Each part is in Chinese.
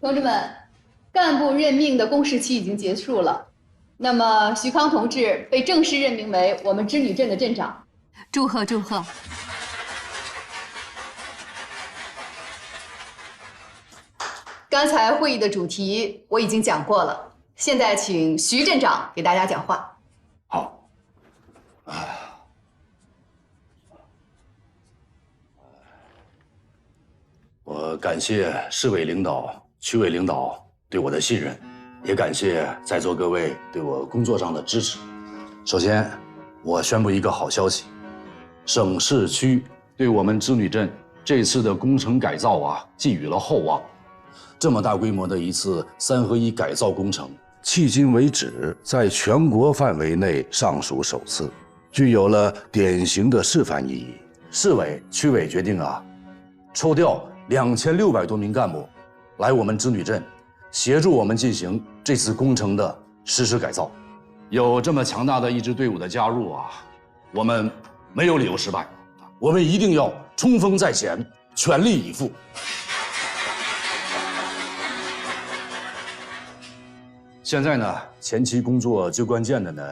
同志们，干部任命的公示期已经结束了，那么徐康同志被正式任命为我们织女镇的镇长。祝贺祝贺！刚才会议的主题我已经讲过了，现在请徐镇长给大家讲话。好。我感谢市委领导、区委领导对我的信任，也感谢在座各位对我工作上的支持。首先，我宣布一个好消息，省市区对我们织女镇这次的工程改造寄予了厚望。这么大规模的一次3合1改造工程，迄今为止在全国范围内尚属首次，具有了典型的示范意义。市委、区委决定抽调2600多名干部来我们织女镇，协助我们进行这次工程的实施改造。有这么强大的一支队伍的加入我们没有理由失败，我们一定要冲锋在前，全力以赴。现在呢，前期工作最关键的呢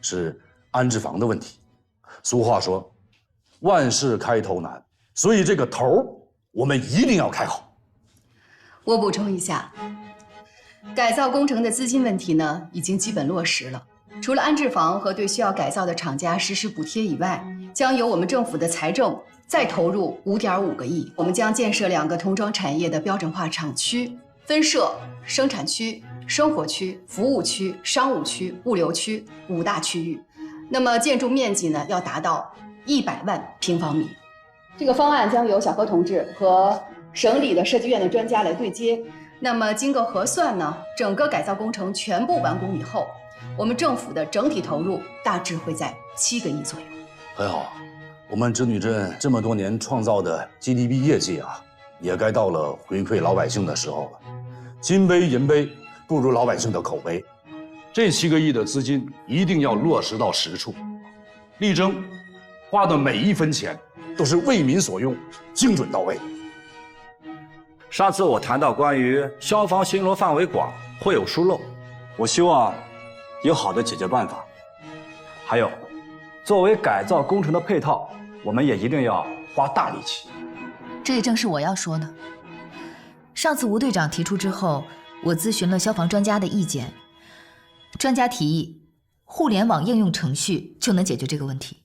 是安置房的问题。俗话说，万事开头难，所以这个头我们一定要开好。我补充一下，改造工程的资金问题呢，已经基本落实了。除了安置房和对需要改造的厂家实施补贴以外，将由我们政府的财政再投入5.5个亿。我们将建设2个童装产业的标准化厂区，分设生产区、生活区、服务区、商务区、物流区5大区域。那么建筑面积呢，要达到100万平方米。这个方案将由小何同志和省里的设计院的专家来对接。那么经过核算呢，整个改造工程全部完工以后，我们政府的整体投入大致会在7个亿左右。很好，我们织女镇这么多年创造的 GDP 业绩也该到了回馈老百姓的时候了。金杯银杯不如老百姓的口碑，这7个亿的资金一定要落实到实处，力争花的每一分钱都是为民所用，精准到位。上次我谈到关于消防巡逻范围广会有疏漏，我希望有好的解决办法。还有，作为改造工程的配套，我们也一定要花大力气。这也正是我要说的。上次吴队长提出之后，我咨询了消防专家的意见，专家提议互联网应用程序就能解决这个问题，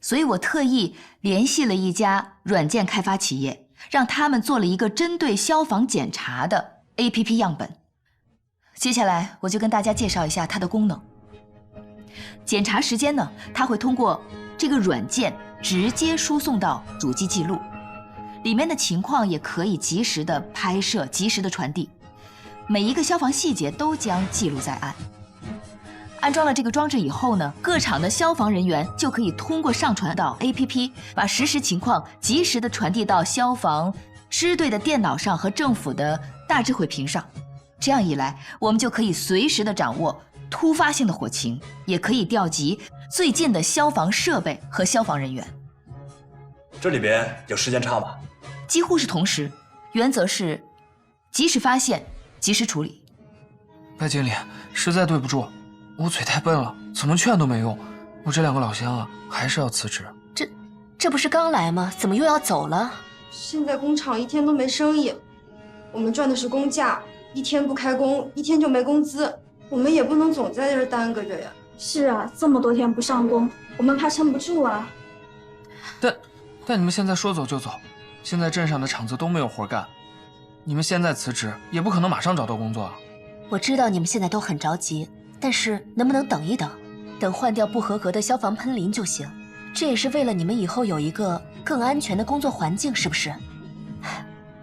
所以我特意联系了一家软件开发企业，让他们做了一个针对消防检查的 APP 样本。接下来我就跟大家介绍一下它的功能。检查时间呢，它会通过这个软件直接输送到主机记录，里面的情况也可以及时的拍摄、及时的传递，每一个消防细节都将记录在案。安装了这个装置以后呢，各厂的消防人员就可以通过上传到 APP， 把实时情况及时的传递到消防支队的电脑上和政府的大智慧屏上。这样一来，我们就可以随时的掌握突发性的火情，也可以调集最近的消防设备和消防人员。这里边有时间差吗？几乎是同时，原则是及时发现，及时处理。白经理，实在对不住，我嘴太笨了，怎么劝都没用。我这2个老乡还是要辞职。这不是刚来吗？怎么又要走了？现在工厂1天都没生意，我们赚的是工价，1天不开工，1天就没工资，我们也不能总在这儿耽搁着呀。是啊，这么多天不上工，我们怕撑不住啊。但你们现在说走就走，现在镇上的厂子都没有活干，你们现在辞职也不可能马上找到工作啊。我知道你们现在都很着急，但是能不能等一等，等换掉不合格的消防喷淋就行。这也是为了你们以后有一个更安全的工作环境，是不是？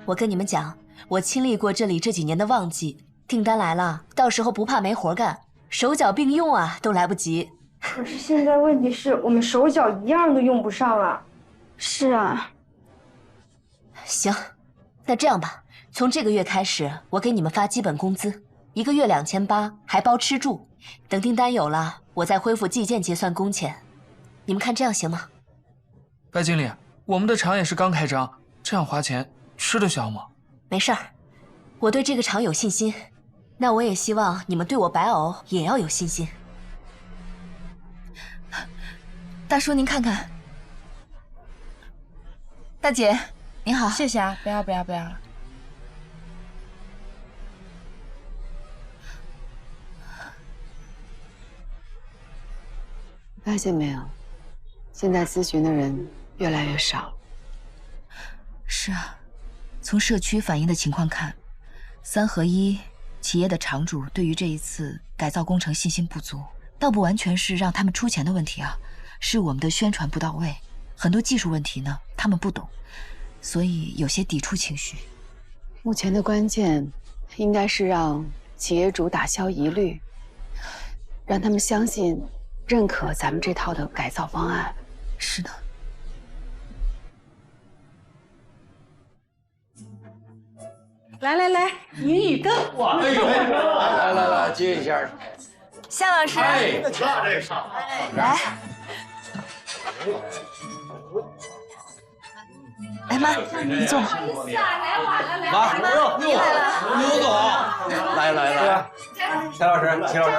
我跟你们讲，我亲历过这里这几年的旺季，订单来了，到时候不怕没活干，手脚并用都来不及。可是现在问题是我们手脚一样都用不上啊。是啊。行，那这样吧，从这个月开始，我给你们发基本工资，1个月2800，还包吃住。等订单有了，我再恢复计件结算工钱。你们看这样行吗？白经理，我们的厂也是刚开张，这样花钱吃得消吗？没事儿，我对这个厂有信心，那我也希望你们对我白藕也要有信心。大叔，您看看。大姐，您好。谢谢啊，不要不要不要了。发现没有，现在咨询的人越来越少。是啊，从社区反映的情况看，3合1企业的厂主对于这一次改造工程信心不足，倒不完全是让他们出钱的问题啊，是我们的宣传不到位，很多技术问题呢他们不懂，所以有些抵触情绪。目前的关键应该是让企业主打消疑虑，让他们相信、认可咱们这套的改造方案。是的。来来来，云雨羹，哎呦，来，接一下。夏老师，哎，来。哎妈，你坐。妈，你来了。刘总，来，夏老师，秦老师，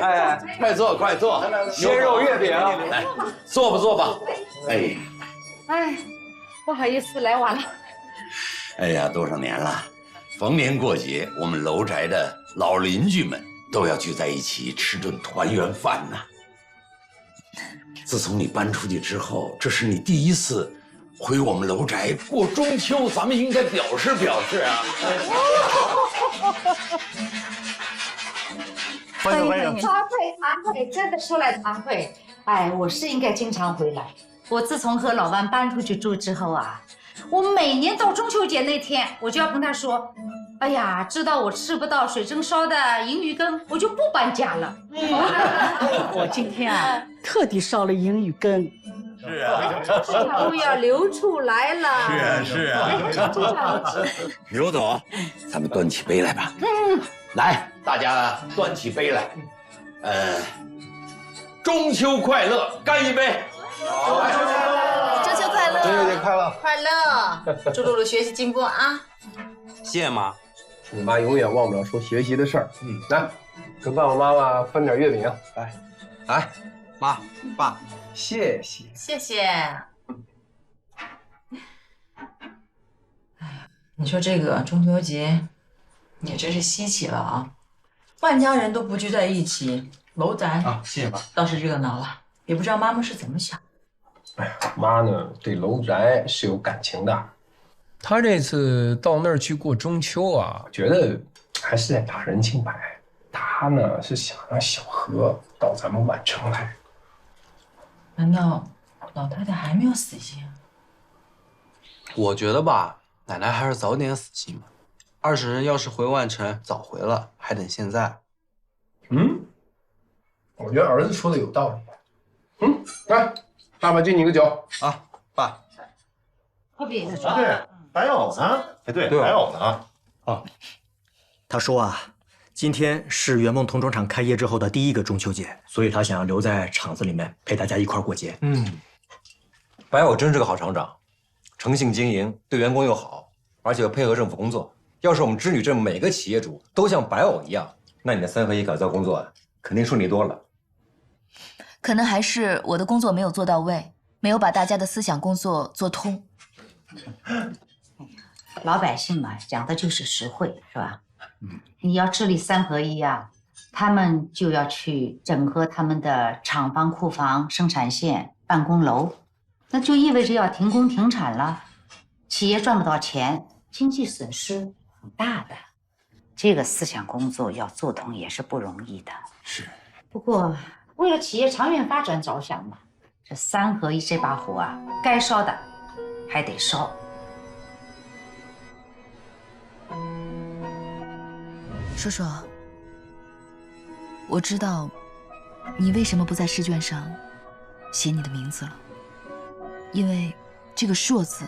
哎，快坐，鲜肉月饼，来，坐吧。哎，不好意思，来晚了。哎呀，多少年了，逢年过节，我们楼宅的老邻居们都要聚在一起吃顿团圆饭呐。自从你搬出去之后，这是你第一次回我们楼宅过中秋，咱们应该表示表示啊。欢迎。惭愧，真的说来惭愧。哎，我是应该经常回来。我自从和老万搬出去住之后啊，我每年到中秋节那天，我就要跟他说，哎呀，知道我吃不到水蒸烧的银鱼羹，我就不搬家了。我今天啊，特地烧了银鱼羹。是啊，都要流出来了。是啊。刘总，咱们端起杯来吧。来，大家端起杯来。中秋快乐，干一杯！中秋快乐！中秋节快乐！快乐，祝露露学习进步啊！谢谢妈。你妈永远忘不了说学习的事儿。来，跟爸爸妈妈分点月饼。来，妈，爸，谢谢。谢谢。你说这个中秋节也真是稀奇了啊，万家人都不聚在一起，楼宅啊，谢谢妈，倒是热闹了。也不知道妈妈是怎么想。哎呀，妈呢对楼宅是有感情的。她这次到那儿去过中秋啊，觉得还是在打人情牌。她呢是想让小何到咱们宛城来。难道老太太还没有死心啊？我觉得吧，奶奶还是早点死心吧。20人要是回万城，早回了，还等现在。我觉得儿子说的有道理。来，爸爸敬你个酒啊，爸。喝别的。对，白藕呢？哎，对，白藕呢？啊，他说啊，今天是圆梦童装厂开业之后的第1个中秋节，所以他想要留在厂子里面陪大家一块过节。白藕真是个好厂长，诚信经营，对员工又好，而且又配合政府工作。要是我们织女镇每个企业主都像白藕一样，那你的3合1改造工作肯定顺利多了。可能还是我的工作没有做到位，没有把大家的思想工作做通。老百姓嘛，讲的就是实惠，是吧？你要治理3合1啊，他们就要去整合他们的厂房、库房、生产线、办公楼，那就意味着要停工停产了，企业赚不到钱，经济损失很大的。这个思想工作要做通也是不容易的。是。不过为了企业长远发展着想嘛，这3合1这把火啊，该烧的还得烧。叔叔，我知道你为什么不在试卷上写你的名字了，因为这个硕字，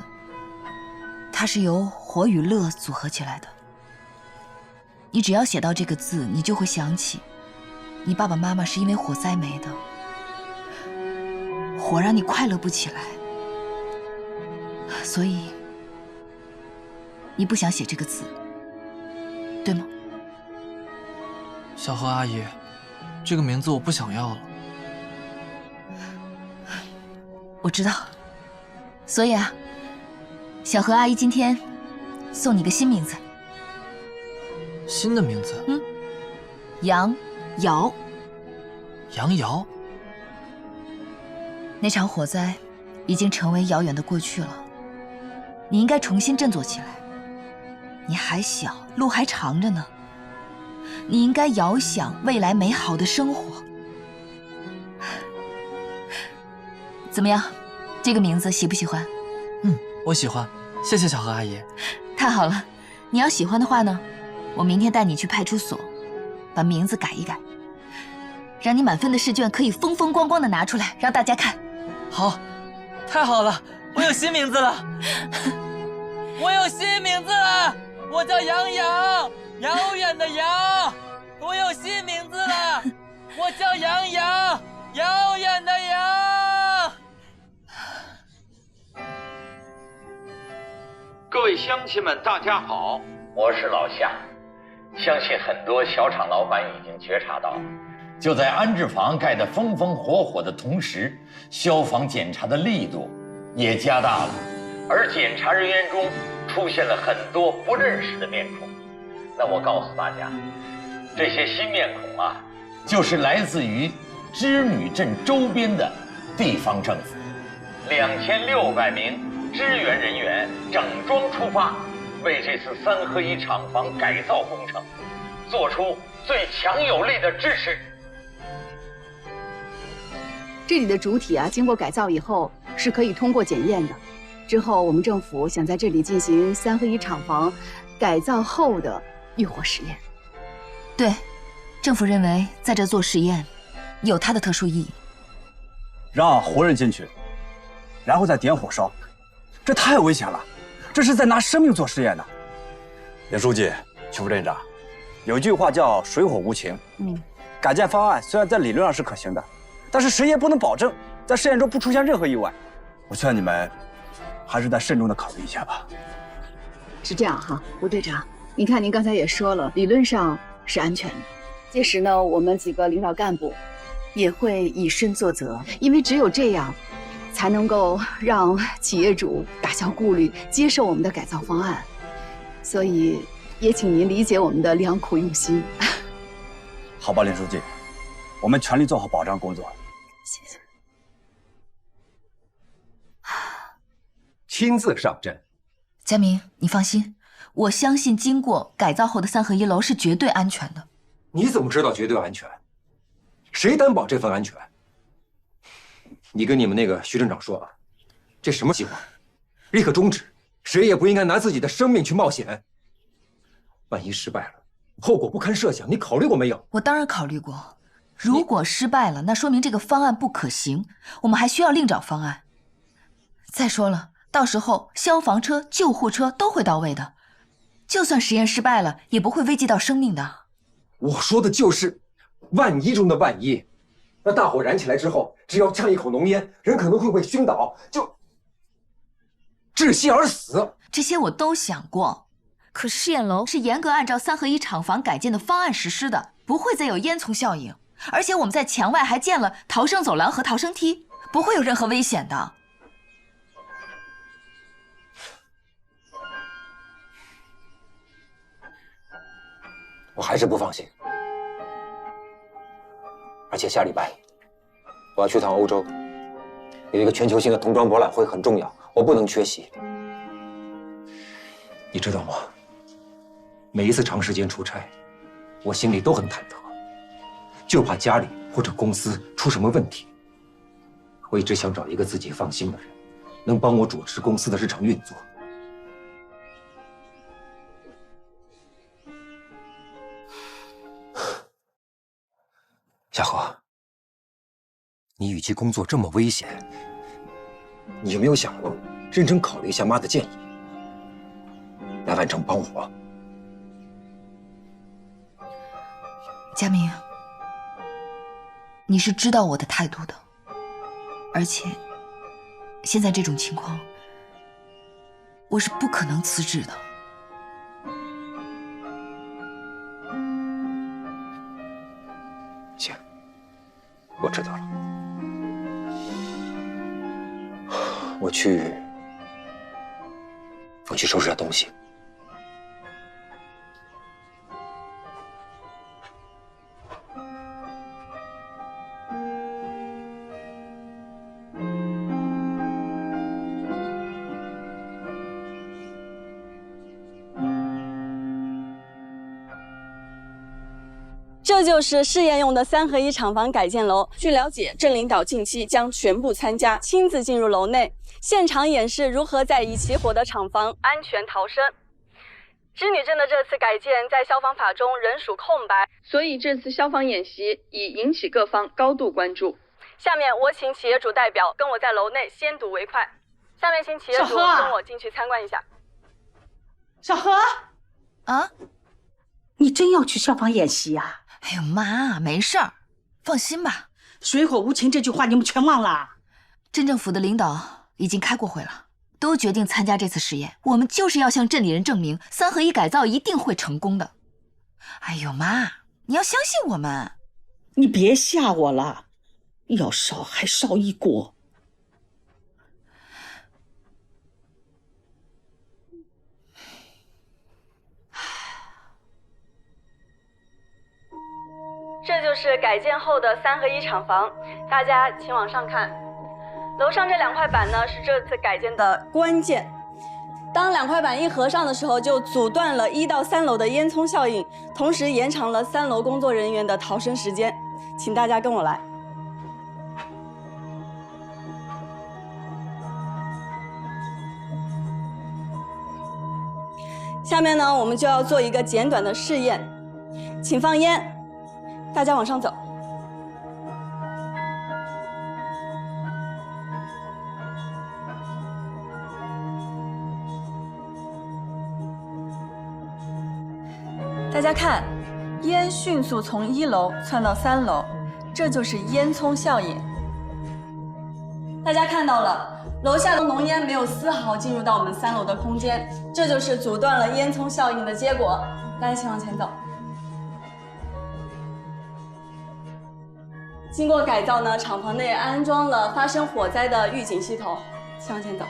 它是由火与乐组合起来的。你只要写到这个字，你就会想起你爸爸妈妈是因为火灾没的，火让你快乐不起来，所以你不想写这个字。对吗？小何阿姨，这个名字我不想要了。我知道，所以啊，小何阿姨今天送你个新名字。新的名字？杨瑶。杨瑶？那场火灾已经成为遥远的过去了，你应该重新振作起来。你还小，路还长着呢，你应该遥想未来美好的生活。怎么样，这个名字喜不喜欢？我喜欢，谢谢小何阿姨。太好了，你要喜欢的话呢，我明天带你去派出所，把名字改一改，让你满分的试卷可以风风光光的拿出来让大家看。好，太好了，我有新名字了，我有新名字了，我叫杨洋，遥远的遥，我有新名字了，我叫杨洋，遥远的遥。各位乡亲们，大家好，我是老夏。相信很多小厂老板已经觉察到，就在安置房盖得风风火火的同时，消防检查的力度也加大了，而检查人员中出现了很多不认识的面孔。那我告诉大家，这些新面孔啊，就是来自于织女镇周边的地方政府，2600名支援人员整装出发，为这次3合1厂房改造工程做出最强有力的支持。这里的主体啊，经过改造以后是可以通过检验的。之后我们政府想在这里进行3合1厂房改造后的遇火实验。对，政府认为在这做实验有它的特殊意义。让活人进去，然后再点火烧，这太危险了，这是在拿生命做实验的。林书记、徐副镇长，有一句话叫水火无情。改建方案虽然在理论上是可行的，但是谁也不能保证在试验中不出现任何意外。我劝你们还是再慎重的考虑一下吧。是这样哈，吴队长，您看您刚才也说了，理论上是安全的。届时呢，我们几个领导干部也会以身作则，因为只有这样，才能够让企业主打消顾虑，接受我们的改造方案。所以也请您理解我们的良苦用心。好吧，林书记，我们全力做好保障工作。谢谢。亲自上阵。佳明，你放心，我相信经过改造后的3合1楼是绝对安全的。你怎么知道绝对安全？谁担保这份安全？你跟你们那个徐镇长说啊，这什么计划，立刻终止，谁也不应该拿自己的生命去冒险。万一失败了，后果不堪设想，你考虑过没有？我当然考虑过，如果失败了，那说明这个方案不可行，我们还需要另找方案。再说了，到时候消防车、救护车都会到位的，就算实验失败了，也不会危及到生命的。我说的就是万一中的万一，那大火燃起来之后，只要呛一口浓烟，人可能会被熏倒，就窒息而死。这些我都想过，可试验楼是严格按照3合1厂房改建的方案实施的，不会再有烟囱效应。而且我们在墙外还建了逃生走廊和逃生梯，不会有任何危险的。我还是不放心。而且下礼拜我要去趟欧洲，有一个全球性的童装博览会很重要，我不能缺席。你知道吗？每一次长时间出差，我心里都很忐忑，就怕家里或者公司出什么问题。我一直想找一个自己放心的人，能帮我主持公司的日常运作。夏荷，你与其工作这么危险，你有没有想过认真考虑一下妈的建议，来完成帮我？佳明，你是知道我的态度的，而且现在这种情况，我是不可能辞职的。我知道了。我去收拾下东西。这就是试验用的3合1厂房改建楼。据了解，镇领导近期将全部参加，亲自进入楼内，现场演示如何在已起火的厂房安全逃生。织女镇的这次改建在消防法中仍属空白，所以这次消防演习已引起各方高度关注。下面我请企业主代表跟我在楼内先睹为快。下面请企业主跟我进去参观一下。小何啊，你真要去消防演习啊？哎呦妈，没事儿，放心吧。水火无情这句话你们全忘了？镇政府的领导已经开过会了，都决定参加这次实验。我们就是要向镇里人证明3合1改造一定会成功的。哎呦妈，你要相信我们。你别吓我了，要烧还烧一锅。这就是改建后的3合1厂房，大家请往上看。楼上这2块板呢，是这次改建的关键。当2块板一合上的时候，就阻断了1到3楼的烟囱效应，同时延长了3楼工作人员的逃生时间。请大家跟我来。下面呢，我们就要做一个简短的试验，请放烟。大家往上走。大家看，烟迅速从1楼窜到3楼，这就是烟囱效应。大家看到了，楼下的浓烟没有丝毫进入到我们3楼的空间，这就是阻断了烟囱效应的结果。大家请往前走。经过改造呢，厂房内安装了发生火灾的预警系统。请往前走。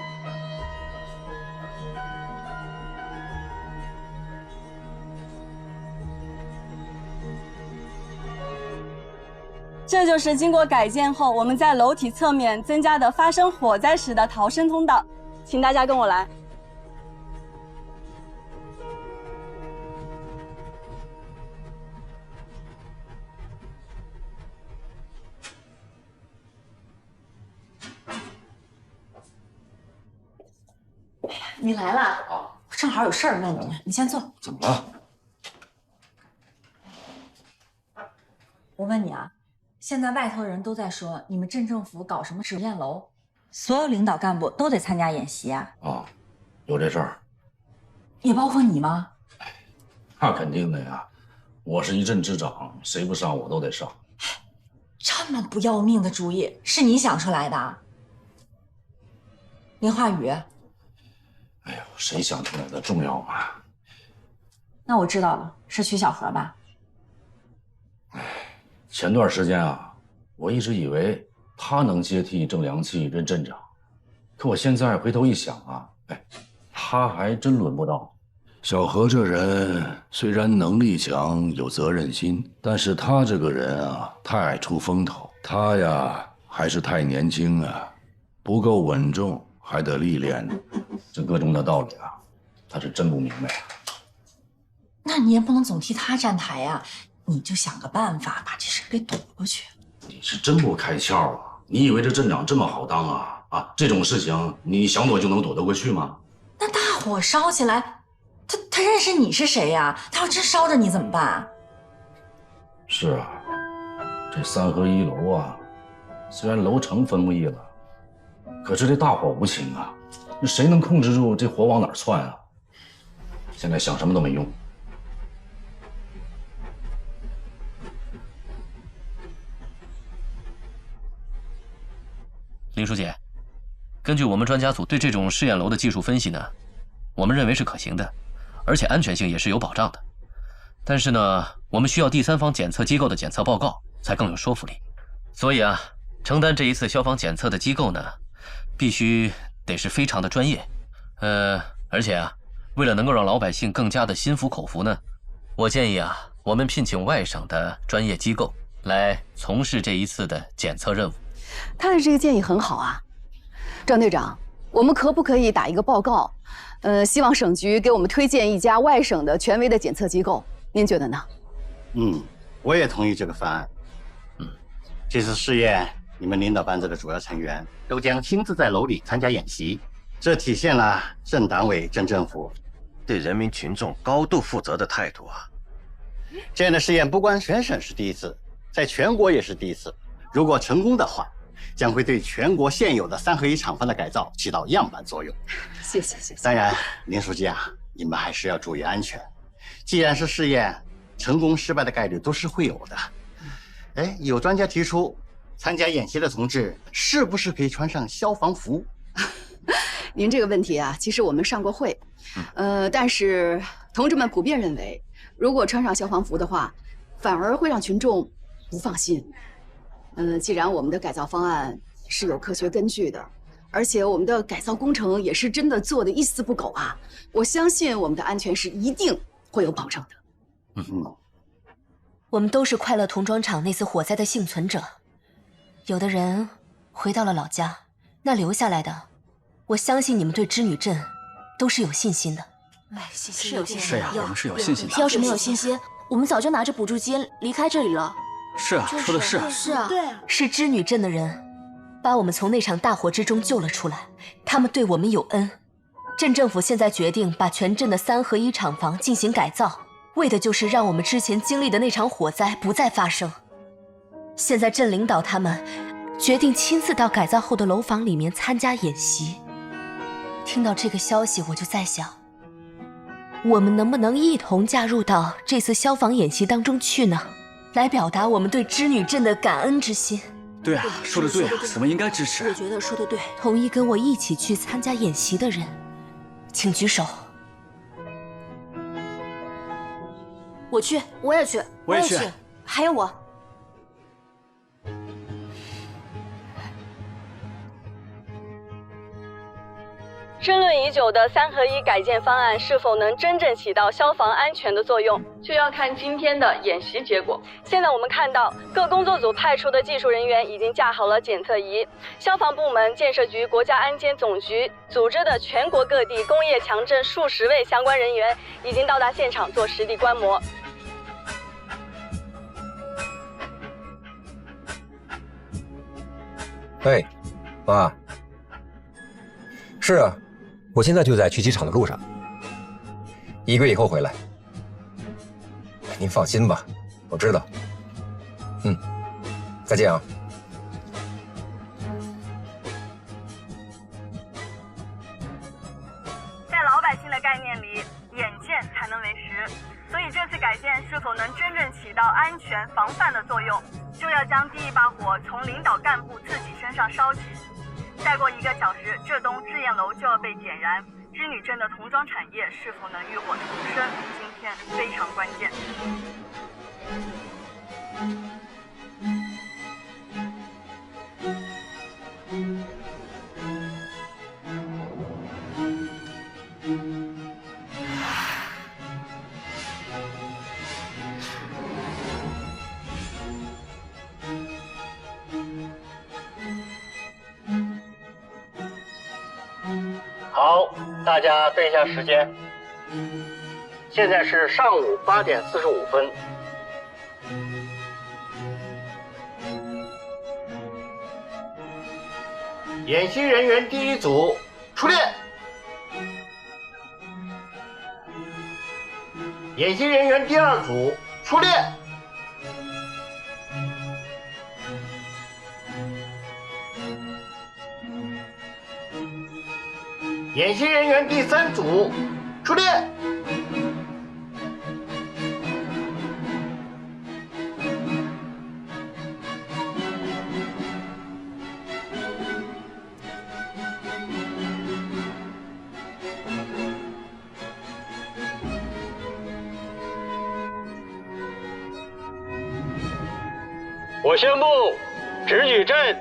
这就是经过改建后，我们在楼体侧面增加的发生火灾时的逃生通道。请大家跟我来。你来了啊！我正好有事儿问你，你先坐。怎么了？我问你啊，现在外头人都在说你们镇政府搞什么实验楼，所有领导干部都得参加演习啊？啊，有这事儿。也包括你吗？那肯定的呀，我是一镇之长，谁不上我都得上。这么不要命的主意是你想出来的？林化宇。哎呦，谁想出来的重要吗？那我知道了，是曲小河吧？前段时间啊，我一直以为他能接替郑良气任镇长，可我现在回头一想啊，哎，他还真轮不到。小何这人虽然能力强，有责任心，但是他这个人啊，太爱出风头。他呀，还是太年轻啊，不够稳重，还得历练呢。这个中的道理啊，他是真不明白啊。那你也不能总替他站台呀，你就想个办法把这事给躲过去。你是真不开窍啊！你以为这镇长这么好当啊？啊，这种事情你想躲就能躲得过去吗？那大火烧起来，他认识你是谁呀？他要真烧着你怎么办？是啊，这3合1楼啊，虽然楼层分不易了，可是这大火无情啊，那谁能控制住这火往哪儿窜啊？现在想什么都没用。林书记，根据我们专家组对这种试验楼的技术分析呢，我们认为是可行的，而且安全性也是有保障的。但是呢，我们需要第三方检测机构的检测报告才更有说服力。所以啊，承担这一次消防检测的机构呢，必须得是非常的专业。而且啊，为了能够让老百姓更加的心服口服呢，我建议啊，我们聘请外省的专业机构来从事这一次的检测任务。他的这个建议很好啊，张队长，我们可不可以打一个报告？希望省局给我们推荐一家外省的权威的检测机构，您觉得呢？我也同意这个方案。这次试验，你们领导班子的主要成员都将亲自在楼里参加演习，这体现了镇党委、镇政府对人民群众高度负责的态度啊！这样的试验不光全省是第一次，在全国也是第一次。如果成功的话，将会对全国现有的3合1厂房的改造起到样板作用。谢谢。当然，林书记啊，你们还是要注意安全。既然是试验，成功失败的概率都是会有的。有专家提出，参加演习的同志是不是可以穿上消防服？您这个问题啊，其实我们上过会，但是同志们普遍认为，如果穿上消防服的话，反而会让群众不放心。既然我们的改造方案是有科学根据的，而且我们的改造工程也是真的做的一丝不苟啊，我相信我们的安全是一定会有保证的。我们都是快乐童装厂那次火灾的幸存者，有的人回到了老家，那留下来的，我相信你们对织女镇都是有信心的。是有信心。是呀，我们是有信心的。要是没有信心，我们早就拿着补助金离开这里了。是啊，说的是。是啊，对啊，是织女镇的人把我们从那场大火之中救了出来，他们对我们有恩。镇政府现在决定把全镇的3合1厂房进行改造，为的就是让我们之前经历的那场火灾不再发生。现在镇领导他们决定亲自到改造后的楼房里面参加演习。听到这个消息，我就在想，我们能不能一同加入到这次消防演习当中去呢？来表达我们对织女镇的感恩之心。对啊，说的对啊，我们应该支持。我觉得说的对。同意跟我一起去参加演习的人，请举手。我去，我也去，我也去，还有我。争论已久的3合1改建方案是否能真正起到消防安全的作用，就要看今天的演习结果。现在我们看到，各工作组派出的技术人员已经架好了检测仪，消防部门、建设局、国家安监总局组织的全国各地工业强镇数十位相关人员已经到达现场做实地观摩。哎，妈。是啊，我现在就在去机场的路上，1个月以后回来。您放心吧，我知道。再见啊。在老百姓的概念里，眼见才能为实，所以这次改建是否能真正起到安全防范的作用，就要将第一把火从领导干部自己身上烧起。再过1个小时，这栋试验楼就要被点燃。织女镇的童装产业是否能浴火重生，今天非常关键。好，大家对一下时间，现在是上午8点45分。演习人员第1组出列，演习人员第2组出列。演习人员第3组出列。我宣布，直举镇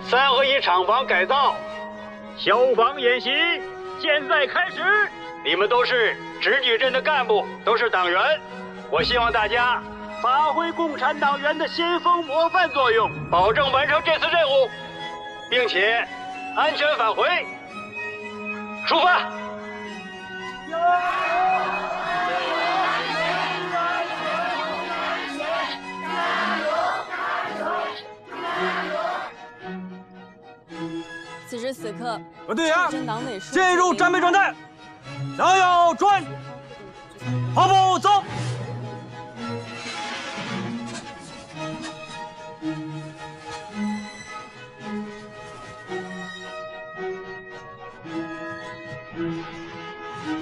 3合1厂房改造消防演习现在开始。你们都是直举镇的干部，都是党员，我希望大家发挥共产党员的先锋模范作用，保证完成这次任务，并且安全返回。出发！此时此刻，队员党委书记进入战备状态，向右转，跑步走。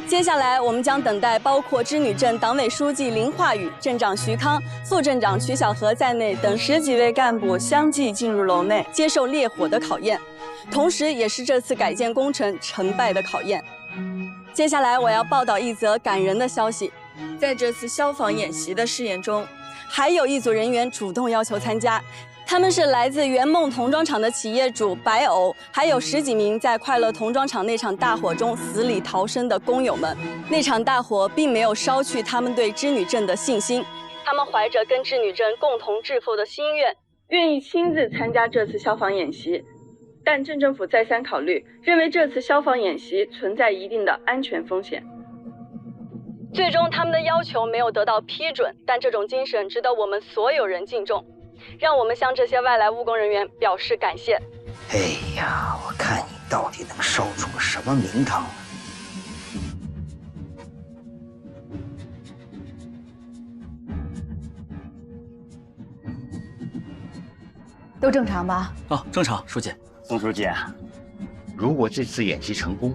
接下来，我们将等待包括织女镇党委书记林化宇、镇长徐康、副镇长曲小河在内等10几位干部相继进入楼内，接受烈火的考验，同时也是这次改建工程成败的考验。接下来，我要报道一则感人的消息：在这次消防演习的试验中，还有一组人员主动要求参加。他们是来自圆梦童装厂的企业主白偶，还有10几名在快乐童装厂那场大火中死里逃生的工友们。那场大火并没有烧去他们对织女镇的信心，他们怀着跟织女镇共同致富的心愿，愿意亲自参加这次消防演习。但镇政府再三考虑，认为这次消防演习存在一定的安全风险。最终，他们的要求没有得到批准，但这种精神值得我们所有人敬重。让我们向这些外来务工人员表示感谢。哎呀，我看你到底能烧出个什么名堂来！都正常吧？哦，正常，书记。宋书记啊，如果这次演习成功，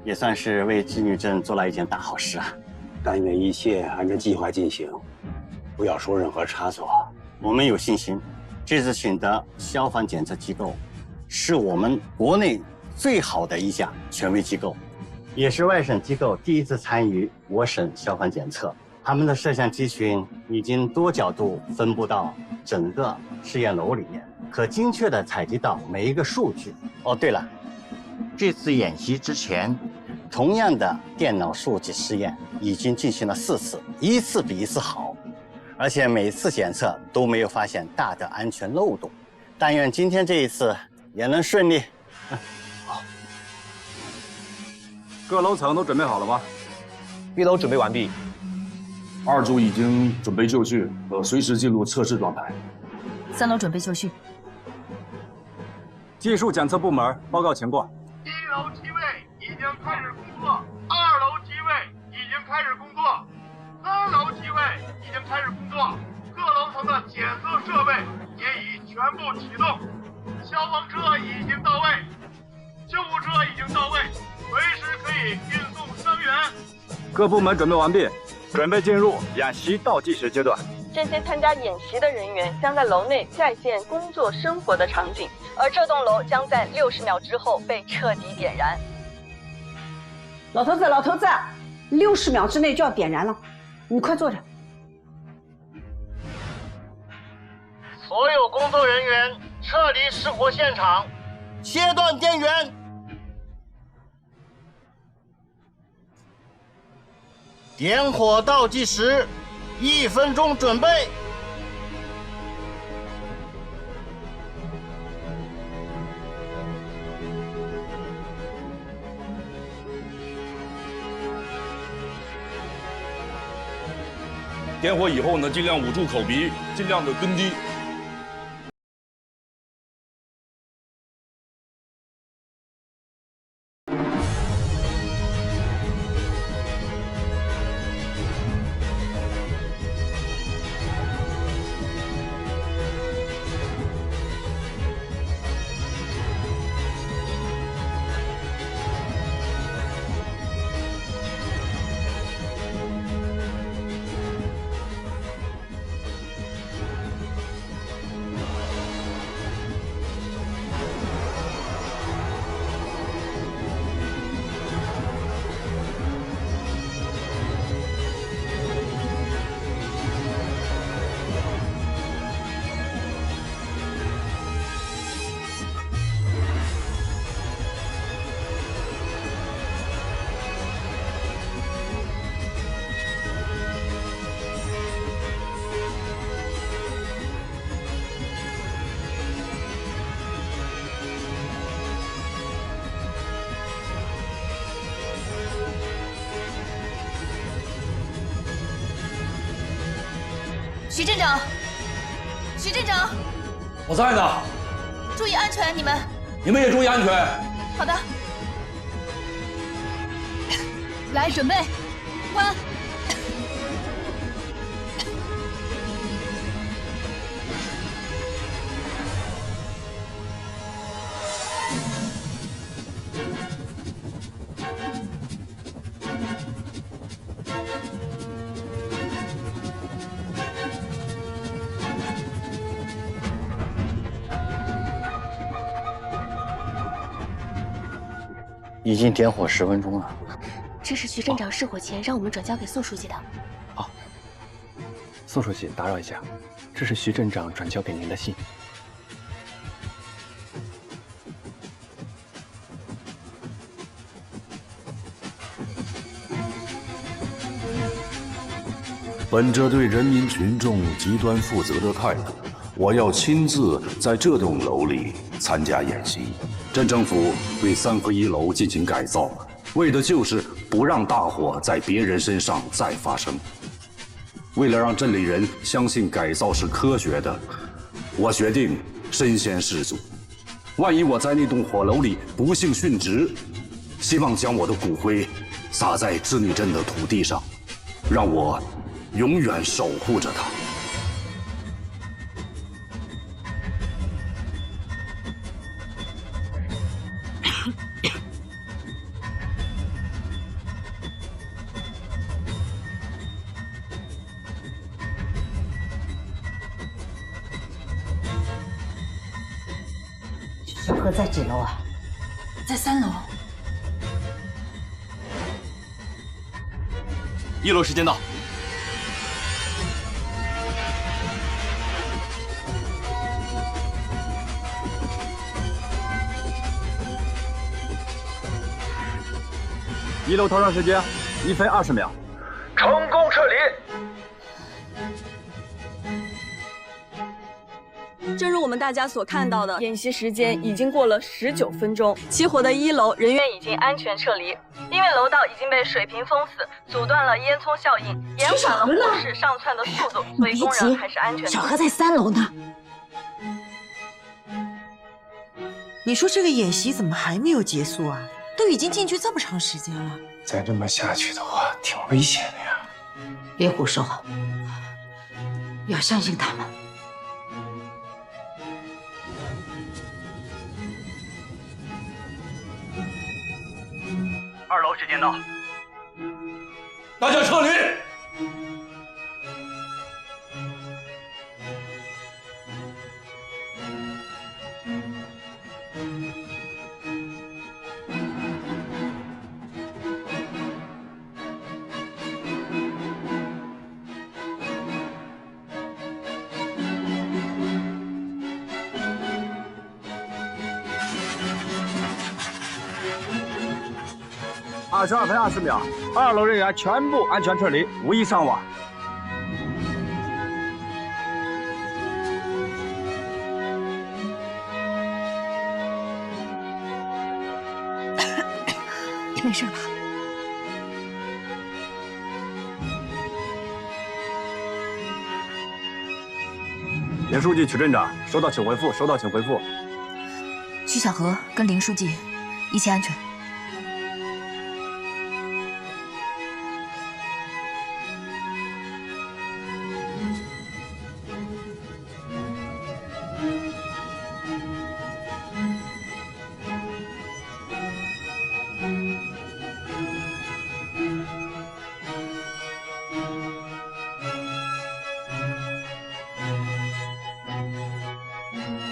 也算是为织女镇做了一件大好事啊！但愿一切按照计划进行，不要出任何差错。我们有信心，这次选的消防检测机构是我们国内最好的一家权威机构，也是外省机构第一次参与我省消防检测。他们的摄像机群已经多角度分布到整个试验楼里面，可精确地采集到每一个数据。哦，对了，这次演习之前，同样的电脑数据试验已经进行了4次，一次比一次好。而且每次检测都没有发现大的安全漏洞，但愿今天这一次也能顺利。好，各楼层都准备好了吗？1楼准备完毕，2组已经准备就绪，随时进入测试状态。3楼准备就绪。技术检测部门报告情况。1楼机位已经开始工作，2楼机位已经开始工作，3楼机位已经开始工作，各楼层的检测设备也已全部启动，消防车已经到位，救护车已经到位，随时可以运送伤员。各部门准备完毕，准备进入演习倒计时阶段。这些参加演习的人员将在楼内再现工作生活的场景，而这栋楼将在60秒之后被彻底点燃。老头子，60秒之内就要点燃了，你快坐着。所有工作人员撤离失火现场，切断电源。点火倒计时，1分钟准备。点火以后呢，尽量捂住口鼻，尽量的跟低。徐镇长，徐镇长，我在呢。注意安全，你们。你们也注意安全。好的。来，准备，关。已经点火10分钟了。这是徐镇长失火前让我们转交给宋书记的。宋书记，打扰一下，这是徐镇长转交给您的信。本着对人民群众极端负责的态度，我要亲自在这栋楼里参加演习。镇政府对3和1楼进行改造，为的就是不让大火在别人身上再发生。为了让镇里人相信改造是科学的，我决定身先士卒。万一我在那栋火楼里不幸殉职，希望将我的骨灰撒在织女镇的土地上，让我永远守护着它。小何在几楼啊？在3楼。 1楼时间到。1楼投上时间1分20秒，成功撤离。正如我们大家所看到的，演习时间已经过了19分钟，起火的1楼人员已经安全撤离，因为楼道已经被水平封死，阻断了烟囱效应，延缓了火势上窜的速度，所以工人还是安全的。小何在3楼呢。你说这个演习怎么还没有结束啊？都已经进去这么长时间了，再这么下去的话，挺危险的呀。别胡说，要相信他们。 2楼时间到，大家撤离。22分20秒，2楼人员全部安全撤离，无一伤亡。没事吧？林书记、曲镇长，收到请回复，收到请回复。曲小河跟林书记，一切安全。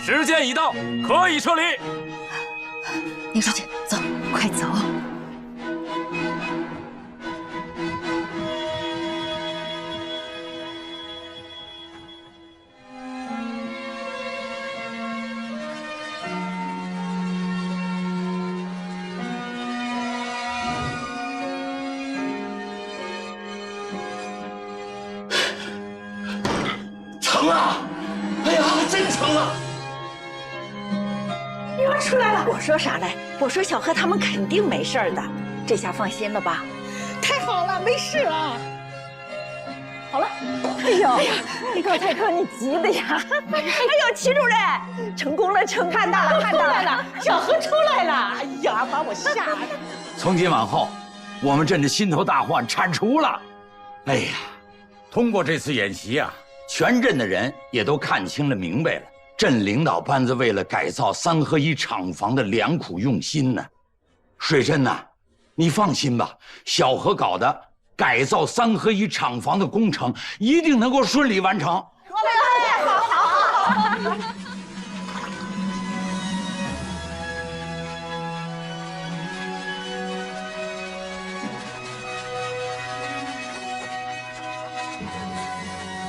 时间已到，可以撤离。林书记，走，快走。成了！哎呀，真成了！ 你们出来了！我说啥来？我说小何他们肯定没事的，这下放心了吧？太好了，没事了。好了，哎呀，呦，高太康，你急的呀！哎呦，齐主任，成功了，成功了！看到了，看到了，小何出来了！哎呀，把我吓的。从今往后，我们镇的心头大患铲除了。哎呀，通过这次演习啊，全镇的人也都看清了、明白了，镇领导班子为了改造3合1厂房的良苦用心呢。水珍呐，你放心吧，小何搞的改造3合1厂房的工程一定能够顺利完成。哎，好。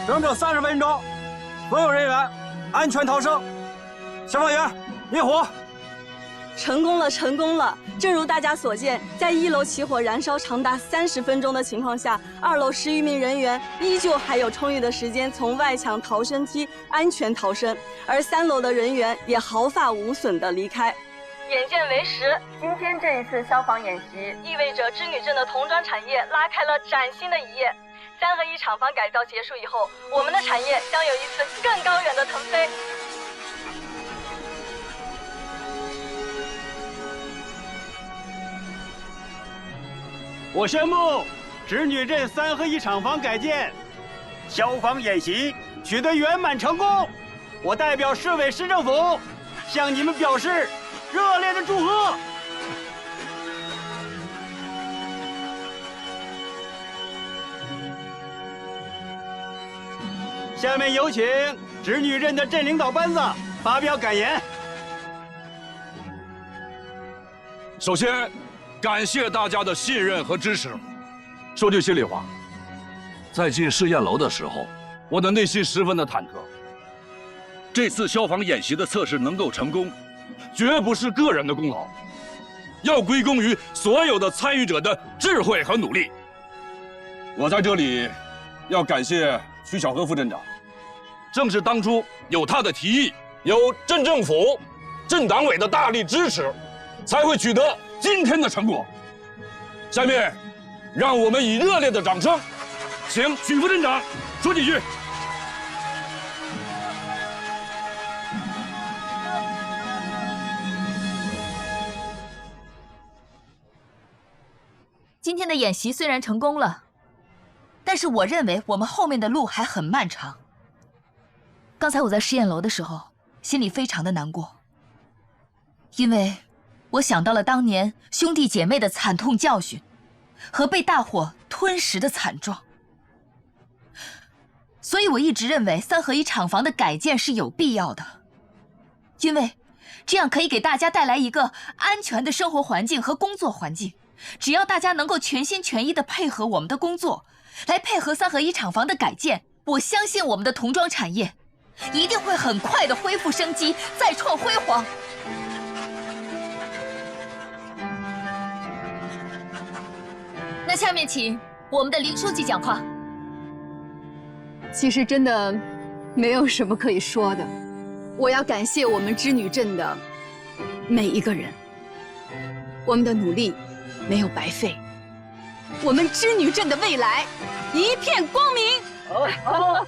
整整30分钟，所有人员安全逃生。消防员灭火。成功了，成功了！正如大家所见，在1楼起火燃烧长达30分钟的情况下，2楼11名人员依旧还有充裕的时间从外墙逃生梯安全逃生，而3楼的人员也毫发无损地离开。眼见为实，今天这一次消防演习意味着织女镇的童装产业拉开了崭新的一页。3合1厂房改造结束以后，我们的产业将有一次更高远的腾飞。我宣布，织女镇3合1厂房改建消防演习取得圆满成功。我代表市委市政府向你们表示热烈的祝贺。下面有请织女镇的镇领导班子发表感言。首先，感谢大家的信任和支持。说句心里话，在进试验楼的时候，我的内心十分的忐忑。这次消防演习的测试能够成功，绝不是个人的功劳，要归功于所有的参与者的智慧和努力。我在这里要感谢徐小河副镇长，正是当初有他的提议，有镇政府、镇党委的大力支持，才会取得今天的成果。下面，让我们以热烈的掌声，请许副镇长说几句。今天的演习虽然成功了，但是我认为我们后面的路还很漫长。刚才我在试验楼的时候，心里非常的难过，因为我想到了当年兄弟姐妹的惨痛教训和被大火吞噬的惨状，所以我一直认为3合1厂房的改建是有必要的，因为这样可以给大家带来一个安全的生活环境和工作环境。只要大家能够全心全意地配合我们的工作，来配合3合1厂房的改建，我相信我们的童装产业一定会很快地恢复生机，再创辉煌。那下面请我们的林书记讲话。其实真的没有什么可以说的，我要感谢我们织女镇的每一个人，我们的努力没有白费，我们织女镇的未来一片光明。好。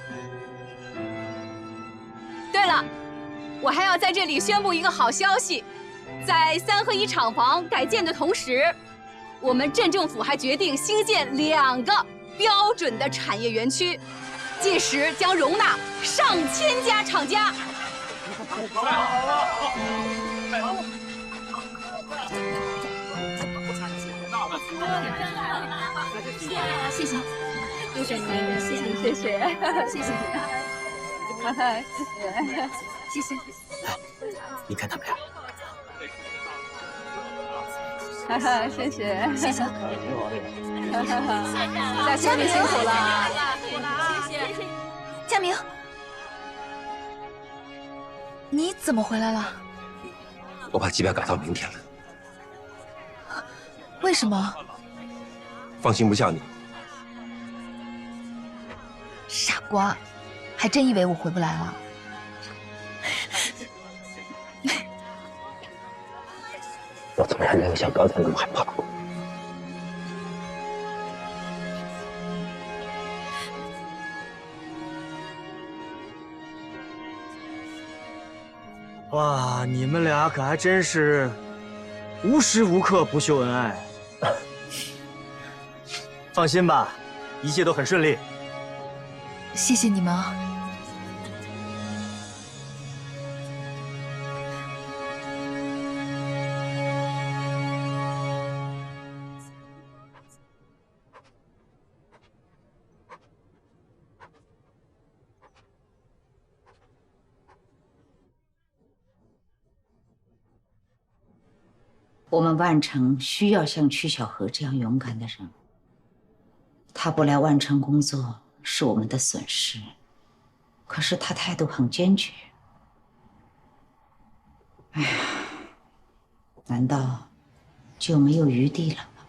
对了，我还要在这里宣布一个好消息，在3合1厂房改建的同时，我们镇政府还决定兴建2个标准的产业园区，届时将容纳上千家厂家。太好了！谢谢，谢谢你，谢谢你，谢谢，谢谢你，谢谢。你看他们俩，谢谢，谢谢。大兄弟辛苦了，谢谢。佳明，你怎么回来了？我把机票改到明天了。为什么？放心不下你。傻瓜，还真以为我回不来了？我从来没有像刚才那么害怕过。哇，你们俩可还真是无时无刻不秀恩爱。放心吧，一切都很顺利。谢谢你们啊。我们万城需要像曲小河这样勇敢的人。他不来万城工作是我们的损失，可是他态度很坚决。哎呀，难道就没有余地了吗？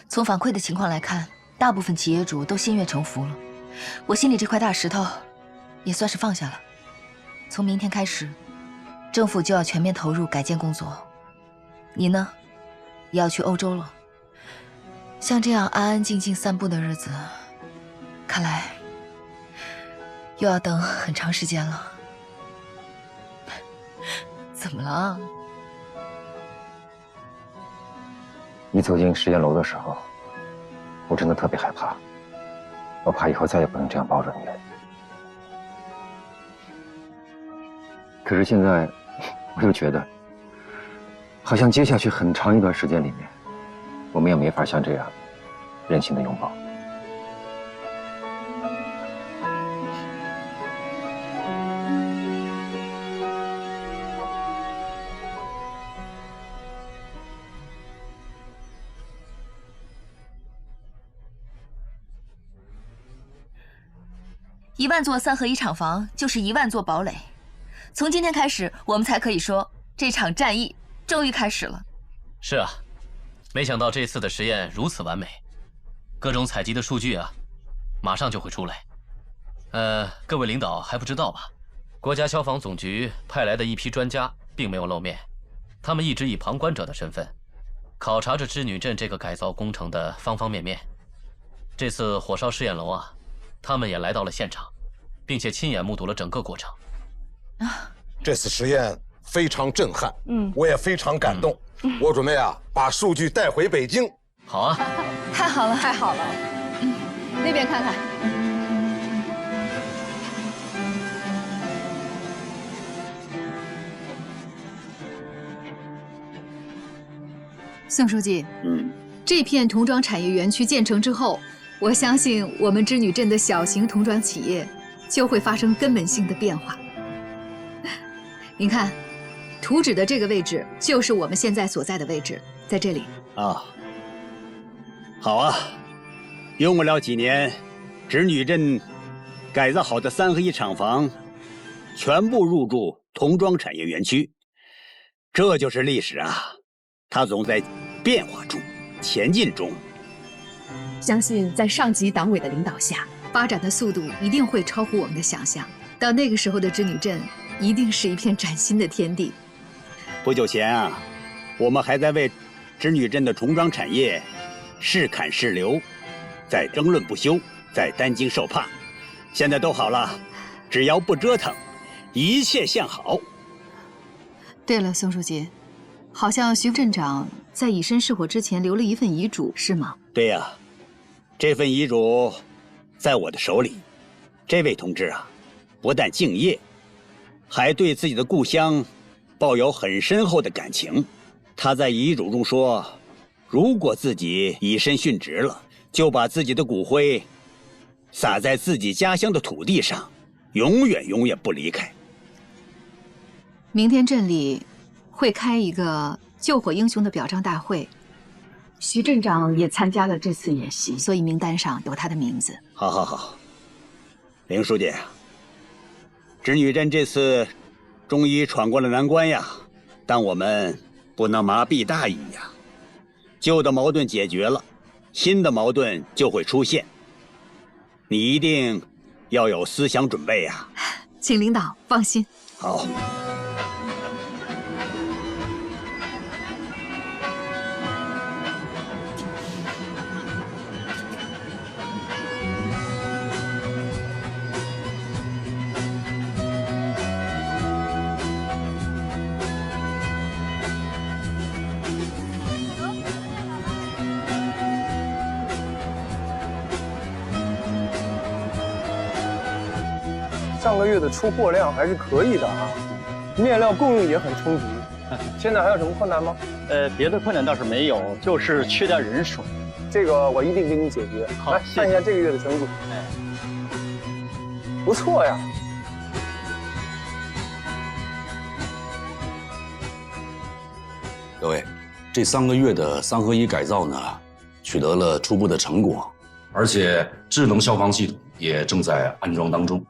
从反馈的情况来看，大部分企业主都心悦诚服了，我心里这块大石头也算是放下了。从明天开始，政府就要全面投入改建工作。你呢，也要去欧洲了。像这样安安静静散步的日子，看来又要等很长时间了。怎么了？你走进实验楼的时候，我真的特别害怕，我怕以后再也不能这样抱着你了。可是现在，我又觉得，好像接下去很长一段时间里面，我们也没法像这样任性的拥抱。1万座3合1厂房就是1万座堡垒。从今天开始，我们才可以说这场战役终于开始了。是啊，没想到这次的实验如此完美，各种采集的数据啊，马上就会出来。各位领导还不知道吧？国家消防总局派来的一批专家并没有露面，他们一直以旁观者的身份，考察着织女镇这个改造工程的方方面面。这次火烧试验楼啊，他们也来到了现场，并且亲眼目睹了整个过程。这次实验非常震撼，我也非常感动。我准备把数据带回北京。好啊，太好了，太好了。那边看看。宋书记，这片童装产业园区建成之后，我相信我们织女镇的小型童装企业就会发生根本性的变化。您看，图纸的这个位置就是我们现在所在的位置，在这里。好啊，用不了几年，织女镇改造好的3合1厂房全部入驻童装产业园区。这就是历史啊，它总在变化中、前进中。相信在上级党委的领导下，发展的速度一定会超乎我们的想象。到那个时候的织女镇，一定是一片崭新的天地。不久前我们还在为织女镇的童装产业是砍是留，在争论不休，在担惊受怕。现在都好了，只要不折腾，一切向好。对了，宋书记，好像徐镇长在以身试火之前留了一份遗嘱，是吗？对呀，这份遗嘱在我的手里。这位同志不但敬业，还对自己的故乡抱有很深厚的感情。他在遗嘱中说，如果自己以身殉职了，就把自己的骨灰撒在自己家乡的土地上，永远不离开。明天镇里会开一个救火英雄的表彰大会，徐镇长也参加了这次演习，所以名单上有他的名字。好，林书记，织女镇这次终于闯过了难关呀，但我们不能麻痹大意呀。旧的矛盾解决了，新的矛盾就会出现，你一定要有思想准备呀。请领导放心。好。上个月的出货量还是可以的啊，面料供应也很充足。现在还有什么困难吗？别的困难倒是没有，就是缺点人手。这个我一定给你解决。好，来看一下这个月的成绩。不错呀。各位，这3个月的3合1改造呢，取得了初步的成果，而且智能消防系统也正在安装当中。